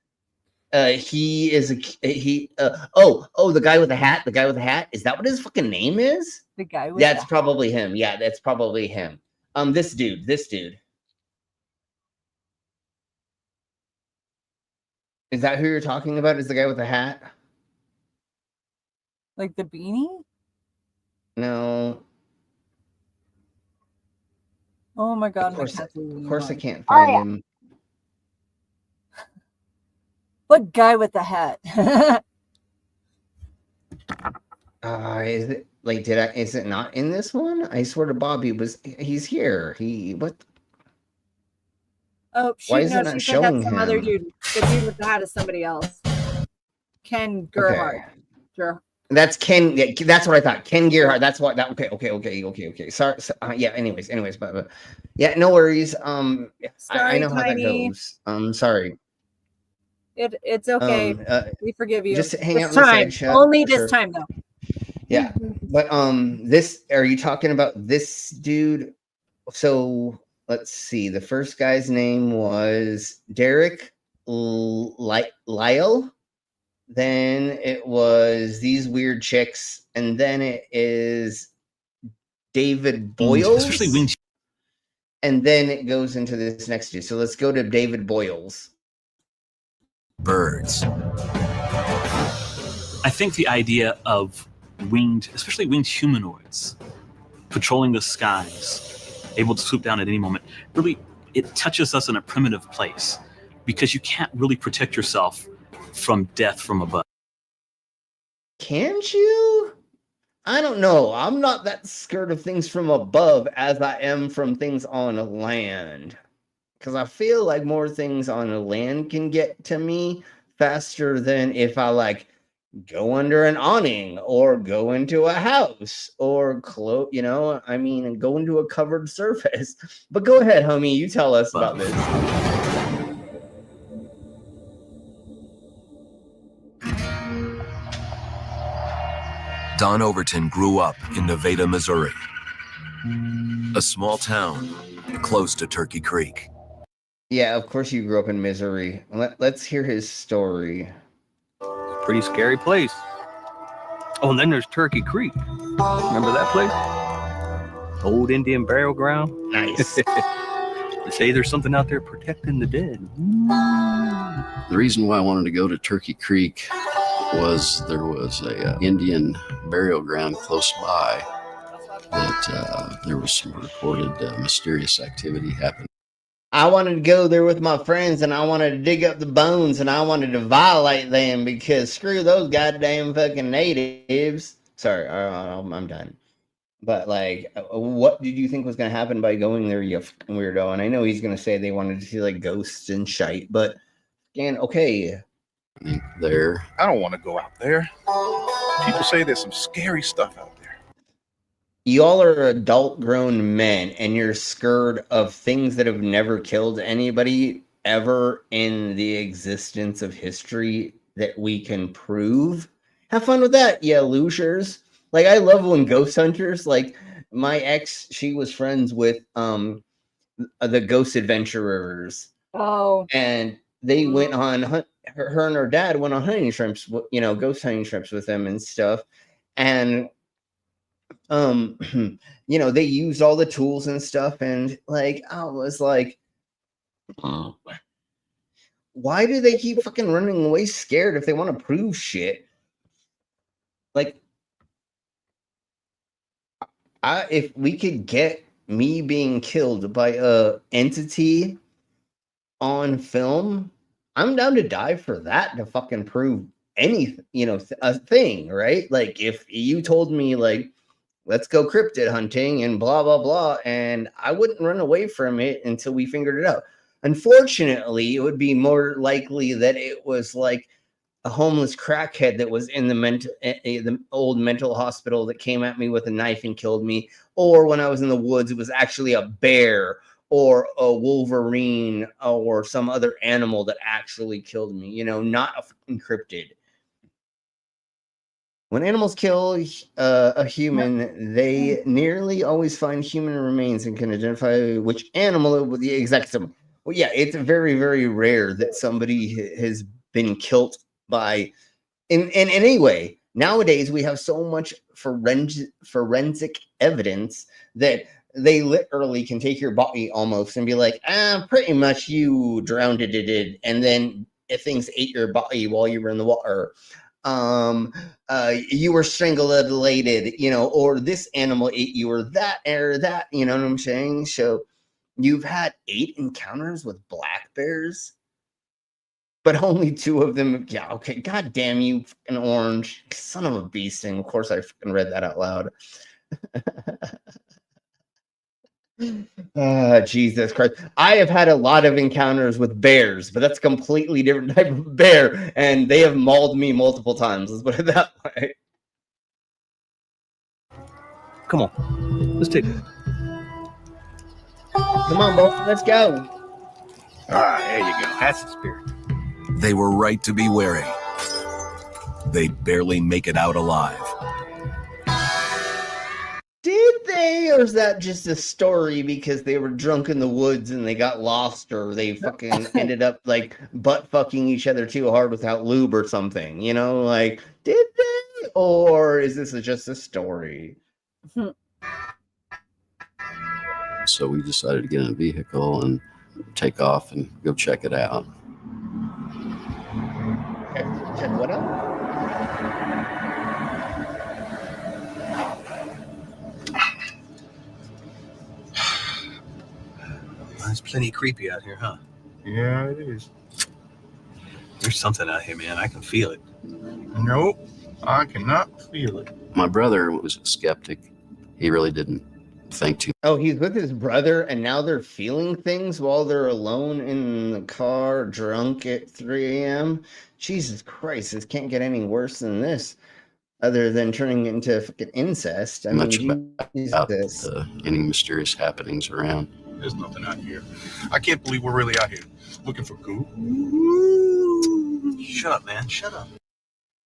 name? He is the guy with the hat. The guy with the hat. Is that what his fucking name is? The guy with That's the probably him. Yeah, that's probably him. This dude. Is that who you're talking about? Is the guy with the hat? Like the beanie? No. Oh my god. Of course I can't Oh, find yeah. him. What guy with the hat? Is it like is it not in this one? I swear to Bob, he's here. What? Oh, Why shoot, is no, it not she said showing that's some other him? dude. The dude with the hat is somebody else. Ken Gerhardt. That's Ken. Yeah, that's what I thought. Ken Gerhardt. That's what that. Okay. Sorry. Yeah. Anyways, but yeah, no worries. I Sorry, know how that Tiny. goes. Sorry. It's okay. We forgive you. Just hang this out in the time. side chat. Only for this sure. time, though. Yeah, but this. Are you talking about this dude? So let's see. The first guy's name was Derek Lyle. Then it was these weird chicks, and then it is David Boyles. Especially when and then it goes into this next dude. So let's go to David Boyles. Birds. I think the idea of especially winged humanoids, patrolling the skies, able to swoop down at any moment, really, it touches us in a primitive place because you can't really protect yourself from death from above. Can't you? I don't know. I'm not that scared of things from above as I am from things on land. Because I feel like more things on the land can get to me faster than if I go under an awning or go into a house or go into a covered surface. But go ahead, homie, you tell us about this. Don Overton grew up in Nevada, Missouri, a small town close to Turkey Creek. Yeah, of course you grew up in Missouri. Let's hear his story. Pretty scary place. Oh, and then there's Turkey Creek. Remember that place? Old Indian burial ground. Nice. They say there's something out there protecting the dead. The reason why I wanted to go to Turkey Creek was there was a Indian burial ground close by that there was some reported mysterious activity happening. I wanted to go there with my friends, and I wanted to dig up the bones, and I wanted to violate them because screw those goddamn fucking natives. Sorry, I'm done. But like, what did you think was going to happen by going there, you fucking weirdo? And I know he's going to say they wanted to see like ghosts and shite, but again, okay. There. I don't want to go out there. People say there's some scary stuff out there. Y'all are adult grown men and you're scared of things that have never killed anybody ever in the existence of history that we can prove. Have fun with that, you losers. Like, I love when ghost hunters, like my ex, she was friends with the ghost adventurers. Oh. And they went on her and her dad went on hunting trips, ghost hunting trips with them and stuff. And they used all the tools and stuff, and like I was like, why do they keep fucking running away scared if they want to prove shit? Like, if we could get me being killed by a entity on film, I'm down to die for that to fucking prove anything, a thing, right? Like, if you told me like, let's go cryptid hunting and blah, blah, blah. And I wouldn't run away from it until we figured it out. Unfortunately, it would be more likely that it was like a homeless crackhead that was in the old mental hospital that came at me with a knife and killed me. Or when I was in the woods, it was actually a bear or a wolverine or some other animal that actually killed me, not a fucking cryptid. When animals kill a human, they nearly always find human remains and can identify which animal with the exact same. Well, yeah, it's very, very rare that somebody has been killed by. In any way, nowadays we have so much forensic evidence that they literally can take your body almost and be like, pretty much you drowned it, and then if things ate your body while you were in the water. You were strangulated, or this animal ate you, or that, you know what I'm saying? So you've had 8 encounters with black bears, but only 2 of them. Yeah, okay. God damn you, fucking orange son of a beast. And of course I fucking read that out loud. Jesus Christ. I have had a lot of encounters with bears, but that's a completely different type of bear, and they have mauled me multiple times. Let's put it that way. Come on. Let's take it. Come on, boy. Let's go. All right, there you go. That's the spirit. They were right to be wary. They'd barely make it out alive. Did they, or is that just a story because they were drunk in the woods and they got lost, or they fucking ended up like butt fucking each other too hard without lube or something? Like, did they, or is this just a story? So we decided to get in a vehicle and take off and go check it out. Okay. Check what out? It's plenty creepy out here, huh? Yeah, it is. There's something out here, man. I can feel it. Nope, I cannot feel it. My brother was a skeptic. He really didn't think too. Oh, he's with his brother, and now they're feeling things while they're alone in the car, drunk at 3 a.m. Jesus Christ, this can't get any worse than this, other than turning into fucking incest. I much mean, about Jesus. any mysterious happenings around. There's nothing out here. I can't believe we're really out here looking for goo. Shut up, man. Shut up.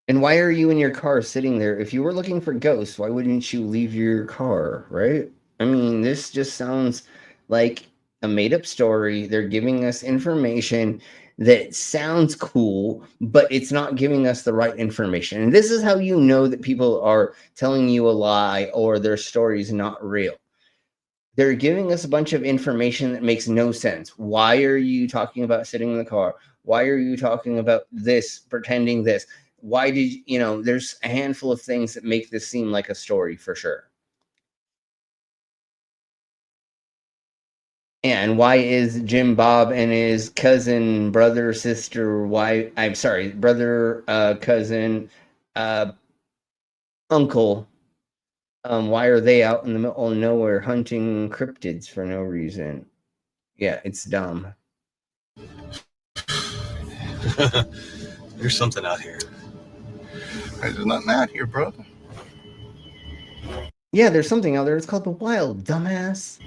And why are you in your car sitting there? If you were looking for ghosts, why wouldn't you leave your car, right? I mean, this just sounds like a made-up story. They're giving us information that sounds cool, but it's not giving us the right information. And this is how you know that people are telling you a lie or their story's not real. They're giving us a bunch of information that makes no sense. Why are you talking about sitting in the car? Why are you talking about this, pretending this? Why did you know, there's a handful of things that make this seem like a story for sure. And why is Jim Bob and his cousin, brother, sister, wife, I'm sorry, brother, cousin, uncle, why are they out in the middle of nowhere hunting cryptids for no reason? Yeah, it's dumb. There's something out here. There's nothing out here, brother. Yeah, there's something out there. It's called the wild, dumbass.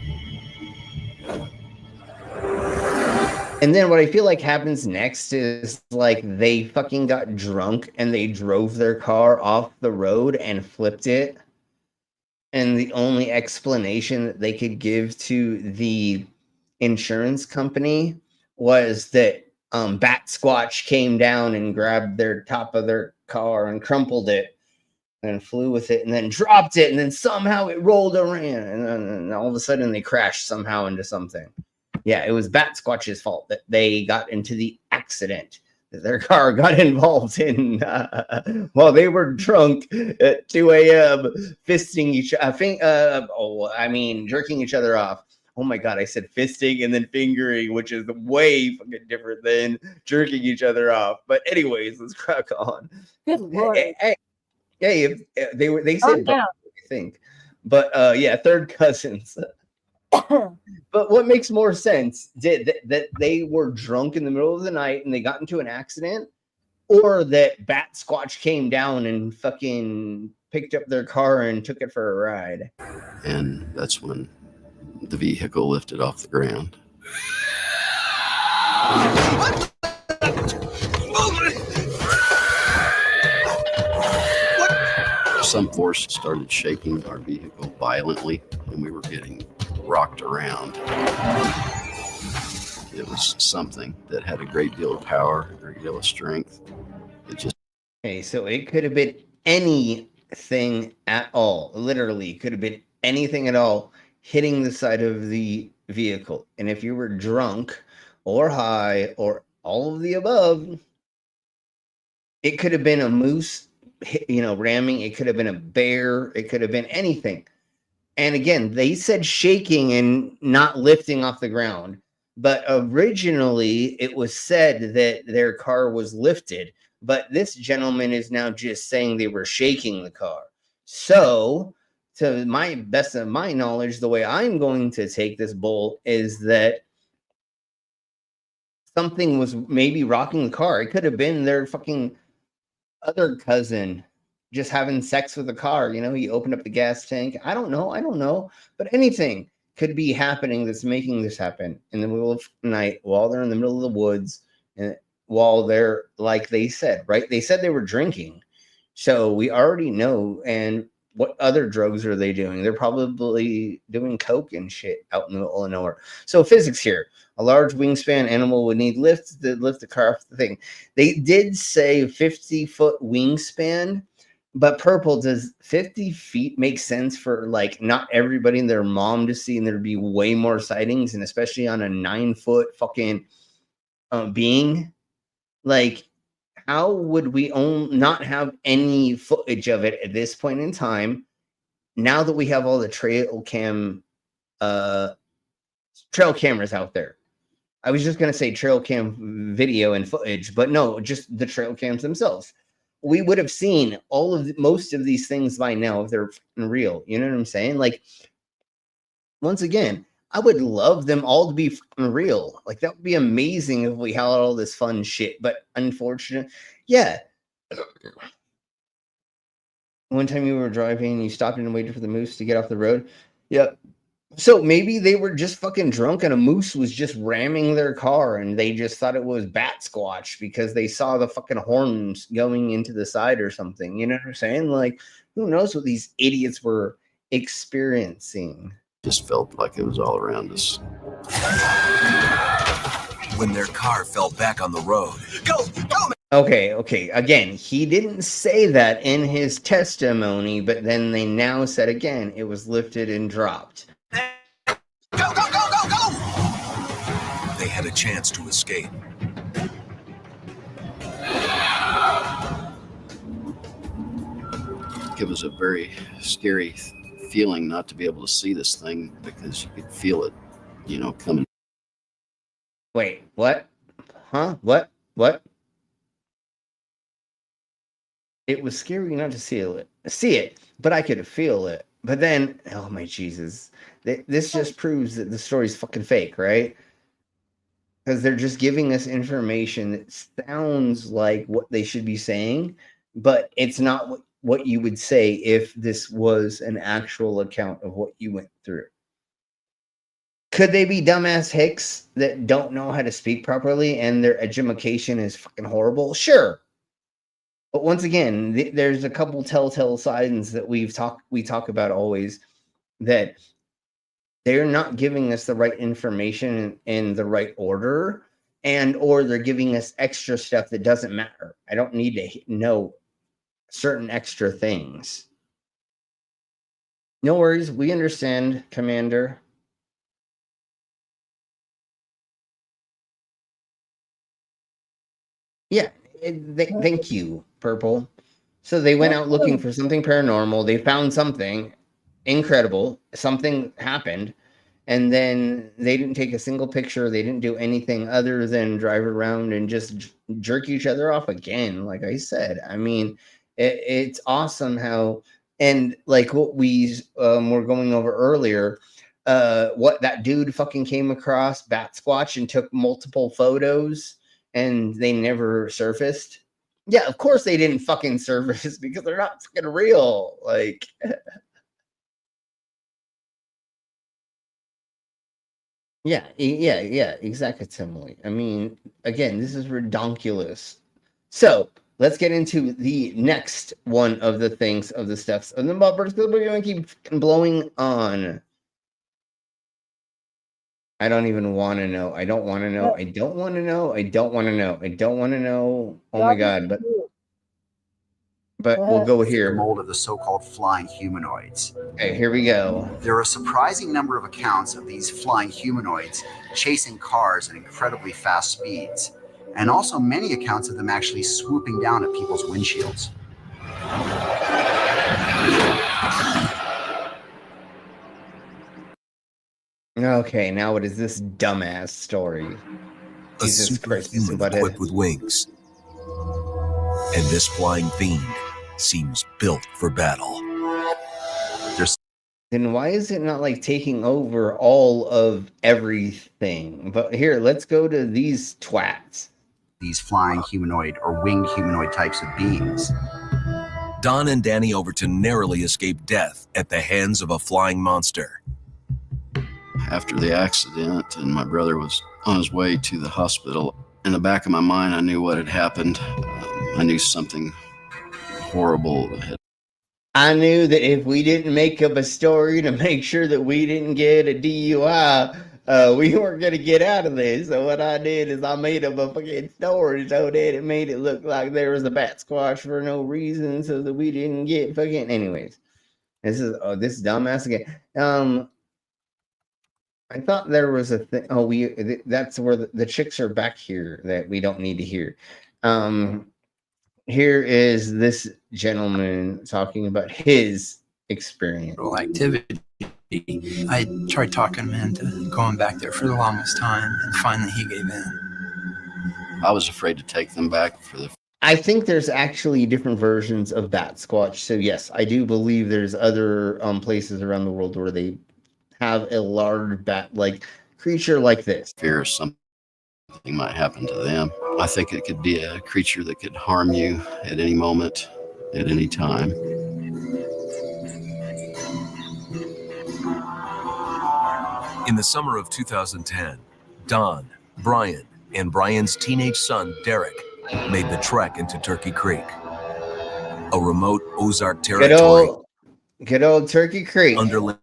And then what I feel like happens next is like they fucking got drunk and they drove their car off the road and flipped it. And the only explanation that they could give to the insurance company was that BATSQUATCH came down and grabbed their top of their car and crumpled it and flew with it and then dropped it and then somehow it rolled around and then all of a sudden they crashed somehow into something. Yeah, it was BATSQUATCH's fault that they got into the accident that their car got involved in while they were drunk at 2 a.m. fisting each jerking each other off. Oh my God, I said fisting and then fingering, which is way fucking different than jerking each other off. But anyways, let's crack on. Good Lord. Hey, they said both, I think. But yeah, third cousins. But what makes more sense, that they were drunk in the middle of the night and they got into an accident, or that BATSQUATCH came down and fucking picked up their car and took it for a ride? And that's when the vehicle lifted off the ground. Some force started shaking our vehicle violently, and we were getting rocked around. It was something that had a great deal of power, a great deal of strength. It just... Okay, so it could have been anything at all. Literally, it could have been anything at all hitting the side of the vehicle. And if you were drunk or high or all of the above, it could have been a moose, ramming. It could have been a bear. It could have been anything. And again, they said shaking and not lifting off the ground. But originally, it was said that their car was lifted. But this gentleman is now just saying they were shaking the car. So, to my best of my knowledge, the way I'm going to take this bull is that something was maybe rocking the car. It could have been their fucking other cousin just having sex with the car. He opened up the gas tank. I don't know. But anything could be happening that's making this happen in the middle of the night while they're in the middle of the woods and while they're, like they said, right? They said they were drinking. So we already know. And what other drugs are they doing? They're probably doing coke and shit out in the middle of nowhere. So physics here. A large wingspan animal would need lift to lift the car off the thing. They did say 50-foot wingspan, but Purple, does 50 feet make sense for like not everybody and their mom to see, and there'd be way more sightings, and especially on a 9-foot fucking being? Like, how would we not have any footage of it at this point in time? Now that we have all the trail cameras out there. I was just going to say trail cam video and footage, but no, just the trail cams themselves. We would have seen most of these things by now if they're real. You know what I'm saying? Like, Once again, I would love them all to be fucking real. Like, that would be amazing if we had all this fun shit. But unfortunately, yeah. One time you were driving, you stopped and waited for the moose to get off the road. Yep. So maybe they were just fucking drunk and a moose was just ramming their car and they just thought it was BATSQUATCH because they saw the fucking horns going into the side or something. You know what I'm saying? Like, who knows what these idiots were experiencing? Just felt like it was all around us. When their car fell back on the road. Go! Okay. Again, he didn't say that in his testimony, but then they now said again it was lifted and dropped. Go! They had a chance to escape. It was a very scary feeling not to be able to see this thing because you could feel it, coming. Wait, what? Huh? What? It was scary not to see it, but I could feel it. But then, oh my Jesus, this just proves that the story's fucking fake, right? Because they're just giving us information that sounds like what they should be saying, but it's not what you would say if this was an actual account of what you went through. Could they be dumbass hicks that don't know how to speak properly and their education is fucking horrible? Sure. But once again, there's a couple telltale signs that we talk about always, that they're not giving us the right information in the right order, or they're giving us extra stuff that doesn't matter. I don't need to know certain extra things. No worries, we understand, Commander. Yeah, thank you, Purple. So they went out looking for something paranormal. They found something incredible. Something happened. And then they didn't take a single picture. They didn't do anything other than drive around and just jerk each other off again. Like I said, I mean, it's awesome how, and like what we were going over earlier, what that dude fucking came across BATSQUATCH and took multiple photos and they never surfaced. Yeah, of course they didn't fucking surface because they're not fucking real. Like, yeah, exactly, Timely. I mean, again, this is redonkulous. So let's get into the next one of the things of the steps of the bumpers because we're going to keep blowing on. I don't even want to know. I don't want to know. I don't want to know. I don't want to know. I don't want to know. Oh my God. But we'll go here. The mold of the so-called flying humanoids. Okay, here we go. There are a surprising number of accounts of these flying humanoids chasing cars at incredibly fast speeds, and also many accounts of them actually swooping down at people's windshields. Okay, now what is this dumbass story? A superhuman equipped with wings. And this flying fiend seems built for battle. Then why is it not like taking over all of everything? But here, let's go to these twats. These flying humanoid or winged humanoid types of beings. Don and Danny Overton narrowly escaped death at the hands of a flying monster. After the accident, and my brother was on his way to the hospital, in the back of my mind, I knew what had happened. I knew something horrible had. I knew that if we didn't make up a story to make sure that we didn't get a DUI, we weren't going to get out of this. So what I did is I made up a fucking story so that it made it look like there was a BATSQUATCH for no reason so that we didn't get fucking... Anyways, this is dumbass again. I thought there was a thing. Oh, that's where the chicks are back here that we don't need to hear. Here is this gentleman talking about his experience. Activity. I tried talking him into going back there for the longest time, and finally he gave in. I was afraid to take them back for the... I think there's actually different versions of BATSQUATCH. So yes, I do believe there's other places around the world where they have a large bat-like creature like this? Fear something might happen to them. I think it could be a creature that could harm you at any moment, at any time. In the summer of 2010, Don, Brian, and Brian's teenage son, Derek, made the trek into Turkey Creek, a remote Ozark territory. Good old Turkey Creek. Underlain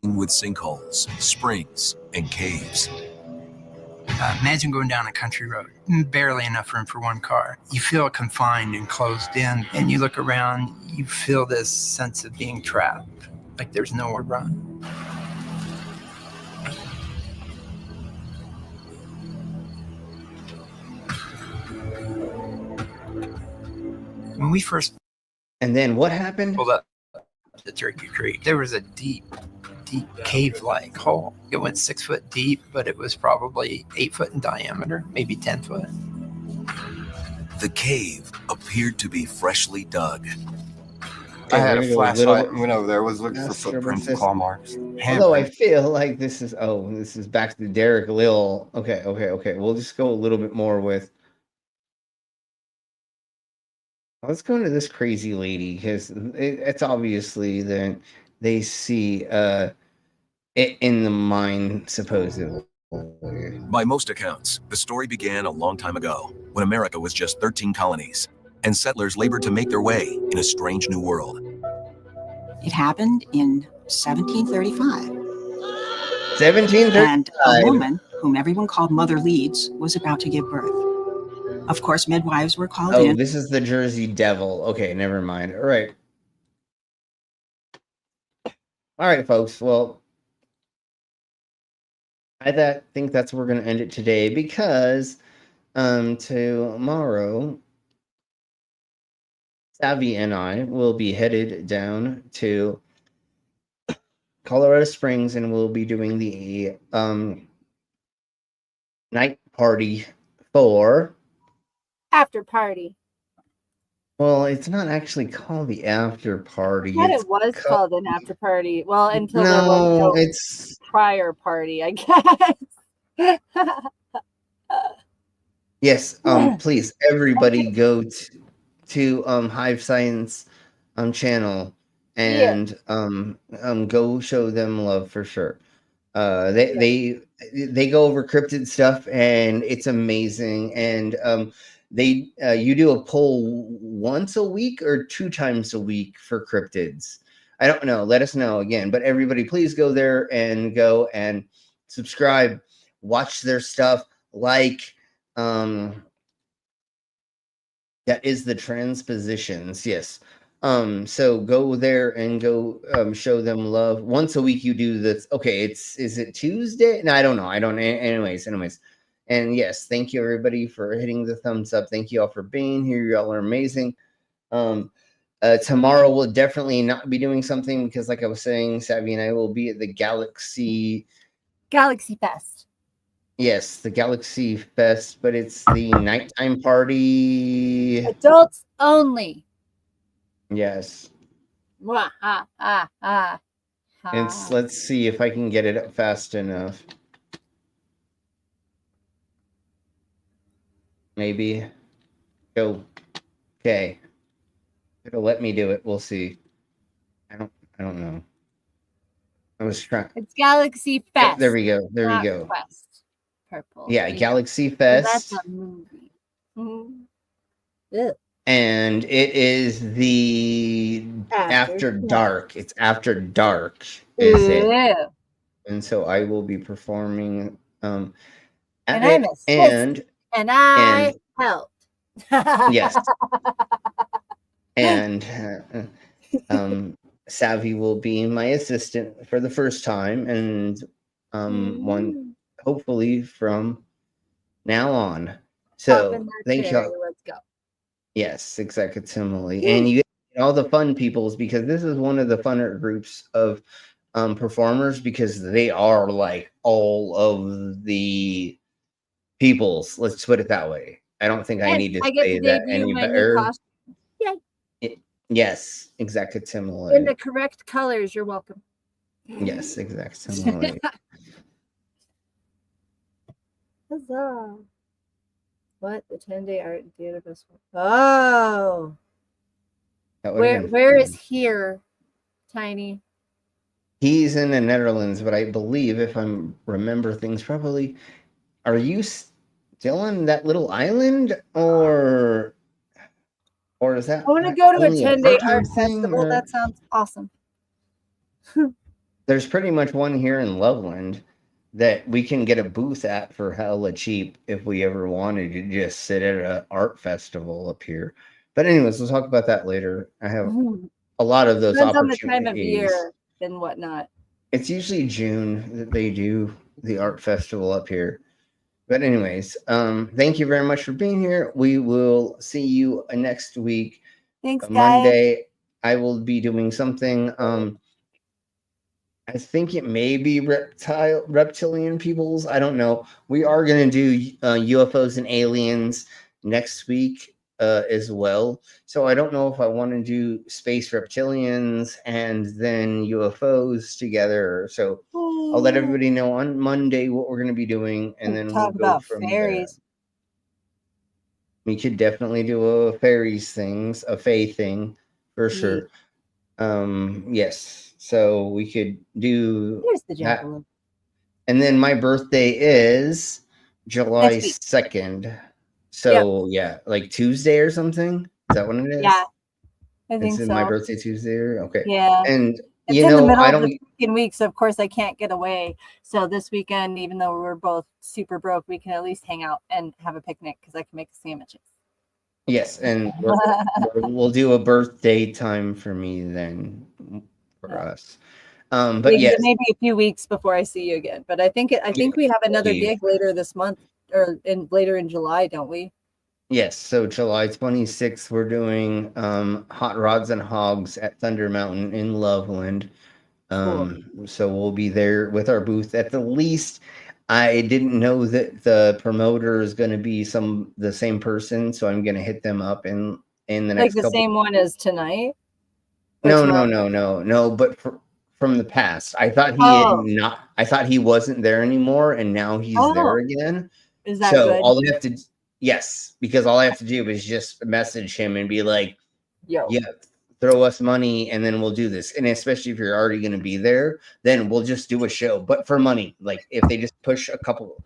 with sinkholes, springs, and caves. Imagine going down a country road, barely enough room for one car. You feel confined and closed in, and you look around, you feel this sense of being trapped, like there's nowhere to run. When we first And then what happened? pulled up to Turkey Creek, there was a deep cave-like hole. It went 6 foot deep, but it was probably 8 foot in diameter, maybe 10 foot. The cave appeared to be freshly dug. I had a flashlight and went over there. Was looking for Astro footprints, Princess. claw marks. Although I feel like this is back to Derek Lil. Okay. We'll just go a little bit more with. Let's go into this crazy lady because it's obviously that they see it in the mine supposedly. By most accounts, the story began a long time ago when America was just 13 colonies and settlers labored to make their way in a strange new world. It happened in 1735. 1735. And a woman, whom everyone called Mother Leeds, was about to give birth. Of course, midwives were called in. Oh, this is the Jersey Devil. Okay, never mind. All right. All right, folks. Well, I think that's where we're going to end it today because tomorrow, Savvy and I will be headed down to Colorado Springs and we'll be doing the night party for... After party. Well, it's not actually called the after party. But It's it was called an after party. Well, until there No, was no it's prior party, I guess. yes. Please, everybody go to Hive Science channel and go show them love for sure. They go over cryptid stuff and it's amazing. And you do a poll once a week or 2 times a week for cryptids. I don't know. Let us know again. But everybody, please go there and go and subscribe, watch their stuff. Like, that is the transpositions. Yes. So go there and go show them love. Once a week you do this. Okay, is it Tuesday? No, I don't know. Anyways. And yes, thank you everybody for hitting the thumbs up. Thank you all for being here. Y'all are amazing. Tomorrow we'll definitely not be doing something because like I was saying, Savvy and I will be at the Galaxy Fest. Yes, the Galaxy Fest, but it's the nighttime party. Adults only. Yes. Wah, ha. Let's see if I can get it up fast enough. Maybe. Go. Okay. It'll let me do it. We'll see. I don't know. I was trying. It's Galaxy Fest. Oh, there we go. There we go. Quest. Purple. Yeah, Galaxy Fest. So that's a movie. Mm-hmm. And it is the after dark. It's after dark. Is it? And so I will be performing and I'm assist, and I helped. Yes. And Savvy will be my assistant for the first time, and one hopefully from now on. So thank you. Let's go. Yes, executively. And you get all the fun peoples because this is one of the funner groups of performers because they are like all of the peoples. Let's put it that way. I don't think I need to say that any better. Yes, executively. In the correct colors, you're welcome. Yes, exactly. Huzzah. What? The 10-day art and theater festival. Oh. That would have been Where fun. is here, Tiny? He's in the Netherlands, but I believe, if I remember things properly, are you still on that little island, or is that I want to go to a only a 10-day part-time art thing? festival. Or That sounds awesome. there's pretty much one here in Loveland that we can get a booth at for hella cheap if we ever wanted to just sit at an art festival up here. But anyways, we'll talk about that later. I have a lot of those Depends on the opportunities. time of year and whatnot. It's usually June that they do the art festival up here. But anyways, thank you very much for being here. We will see you next week. Thanks, guys. Monday, I will be doing something. I think it may be reptilian peoples. I don't know. We are going to do UFOs and aliens next week as well. So I don't know if I want to do space reptilians and then UFOs together. So I'll let everybody know on Monday what we're going to be doing, and then we'll Talk go about from fairies. there. We could definitely do a fairies things, a fae thing for sure. Yes. So we could do Here's the that. jackalope. And then my birthday is July 2nd. So yeah, like Tuesday or something. Is that what it is? Yeah, I think It's so. my birthday Tuesday. Okay. Yeah. And It's you in the know, middle I of don't. the freaking week, so of course I can't get away. So this weekend, even though we're both super broke, we can at least hang out and have a picnic because I can make the sandwiches. Yes, and we'll do a birthday time for me then for us. But maybe, yes, maybe a few weeks before I see you again. But I think we have another Yeah. gig later this month or later in July, don't we? Yes, so July 26th, we're doing Hot Rods and Hogs at Thunder Mountain in Loveland. So we'll be there with our booth. At the least, I didn't know that the promoter is going to be the same person, so I'm going to hit them up in the Like next the couple. same one as tonight? No. But from the past, I thought he had not. I thought he wasn't there anymore, and now he's there again. Is that So good? all I have to, yes, because all I have to do is just message him and be like, Yo. yeah, throw us money and then we'll do this. And especially if you're already going to be there, then we'll just do a show, but for money. Like if they just push a couple,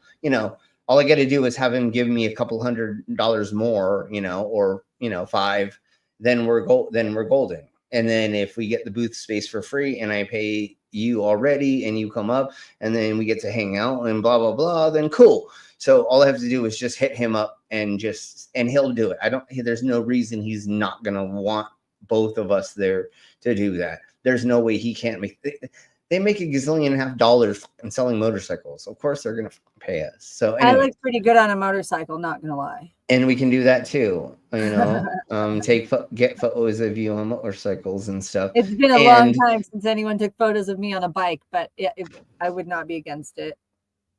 all I got to do is have him give me a couple $100 more, or, $5, then we're golden. And then if we get the booth space for free and I pay you already and you come up and then we get to hang out and blah, blah, blah, then cool. So all I have to do is just hit him up and he'll do it. There's no reason he's not going to want both of us there to do that. There's no way he can't they make $1.5 in selling motorcycles. Of course they're going to pay us. So I anyway, look pretty good on a motorcycle, not gonna lie. and we can do that too, get photos of you on motorcycles and stuff. It's been a long time since anyone took photos of me on a bike, but I would not be against it.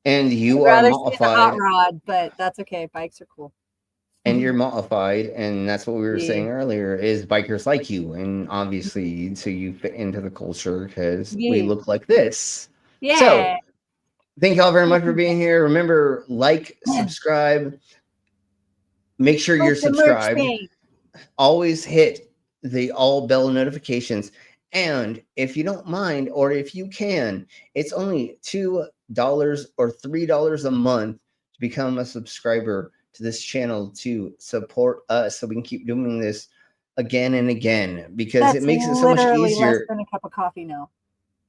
And you I'd are rather see the hot modified. rod, but that's okay. Bikes are cool. And you're modified, and that's what we were saying earlier, is bikers like you. And obviously, so you fit into the culture because we look like this. Yeah. So thank y'all very much for being here. Remember, subscribe. Make sure you're subscribed. Always hit the all bell notifications. And if you don't mind, or if you can, it's only $2 or $3 a month to become a subscriber to this channel to support us so we can keep doing this again and again, because it makes it so much easier. Less than a cup of coffee now.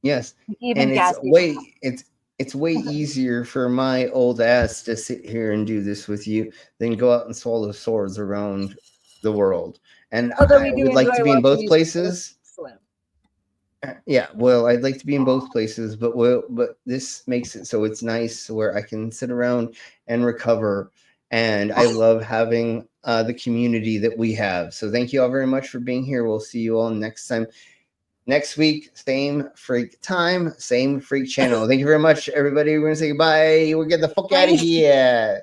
Yes. Even And it's way easier for my old ass to sit here and do this with you than go out and swallow swords around the world. And I would like to be in both places. Yeah, well, I'd like to be in both places, but this makes it so it's nice where I can sit around and recover. And I love having the community that we have. So thank you all very much for being here. We'll see you all next time. Next week, same freak time, same freak channel. Thank you very much, everybody. We're going to say goodbye. We'll get the fuck out of here.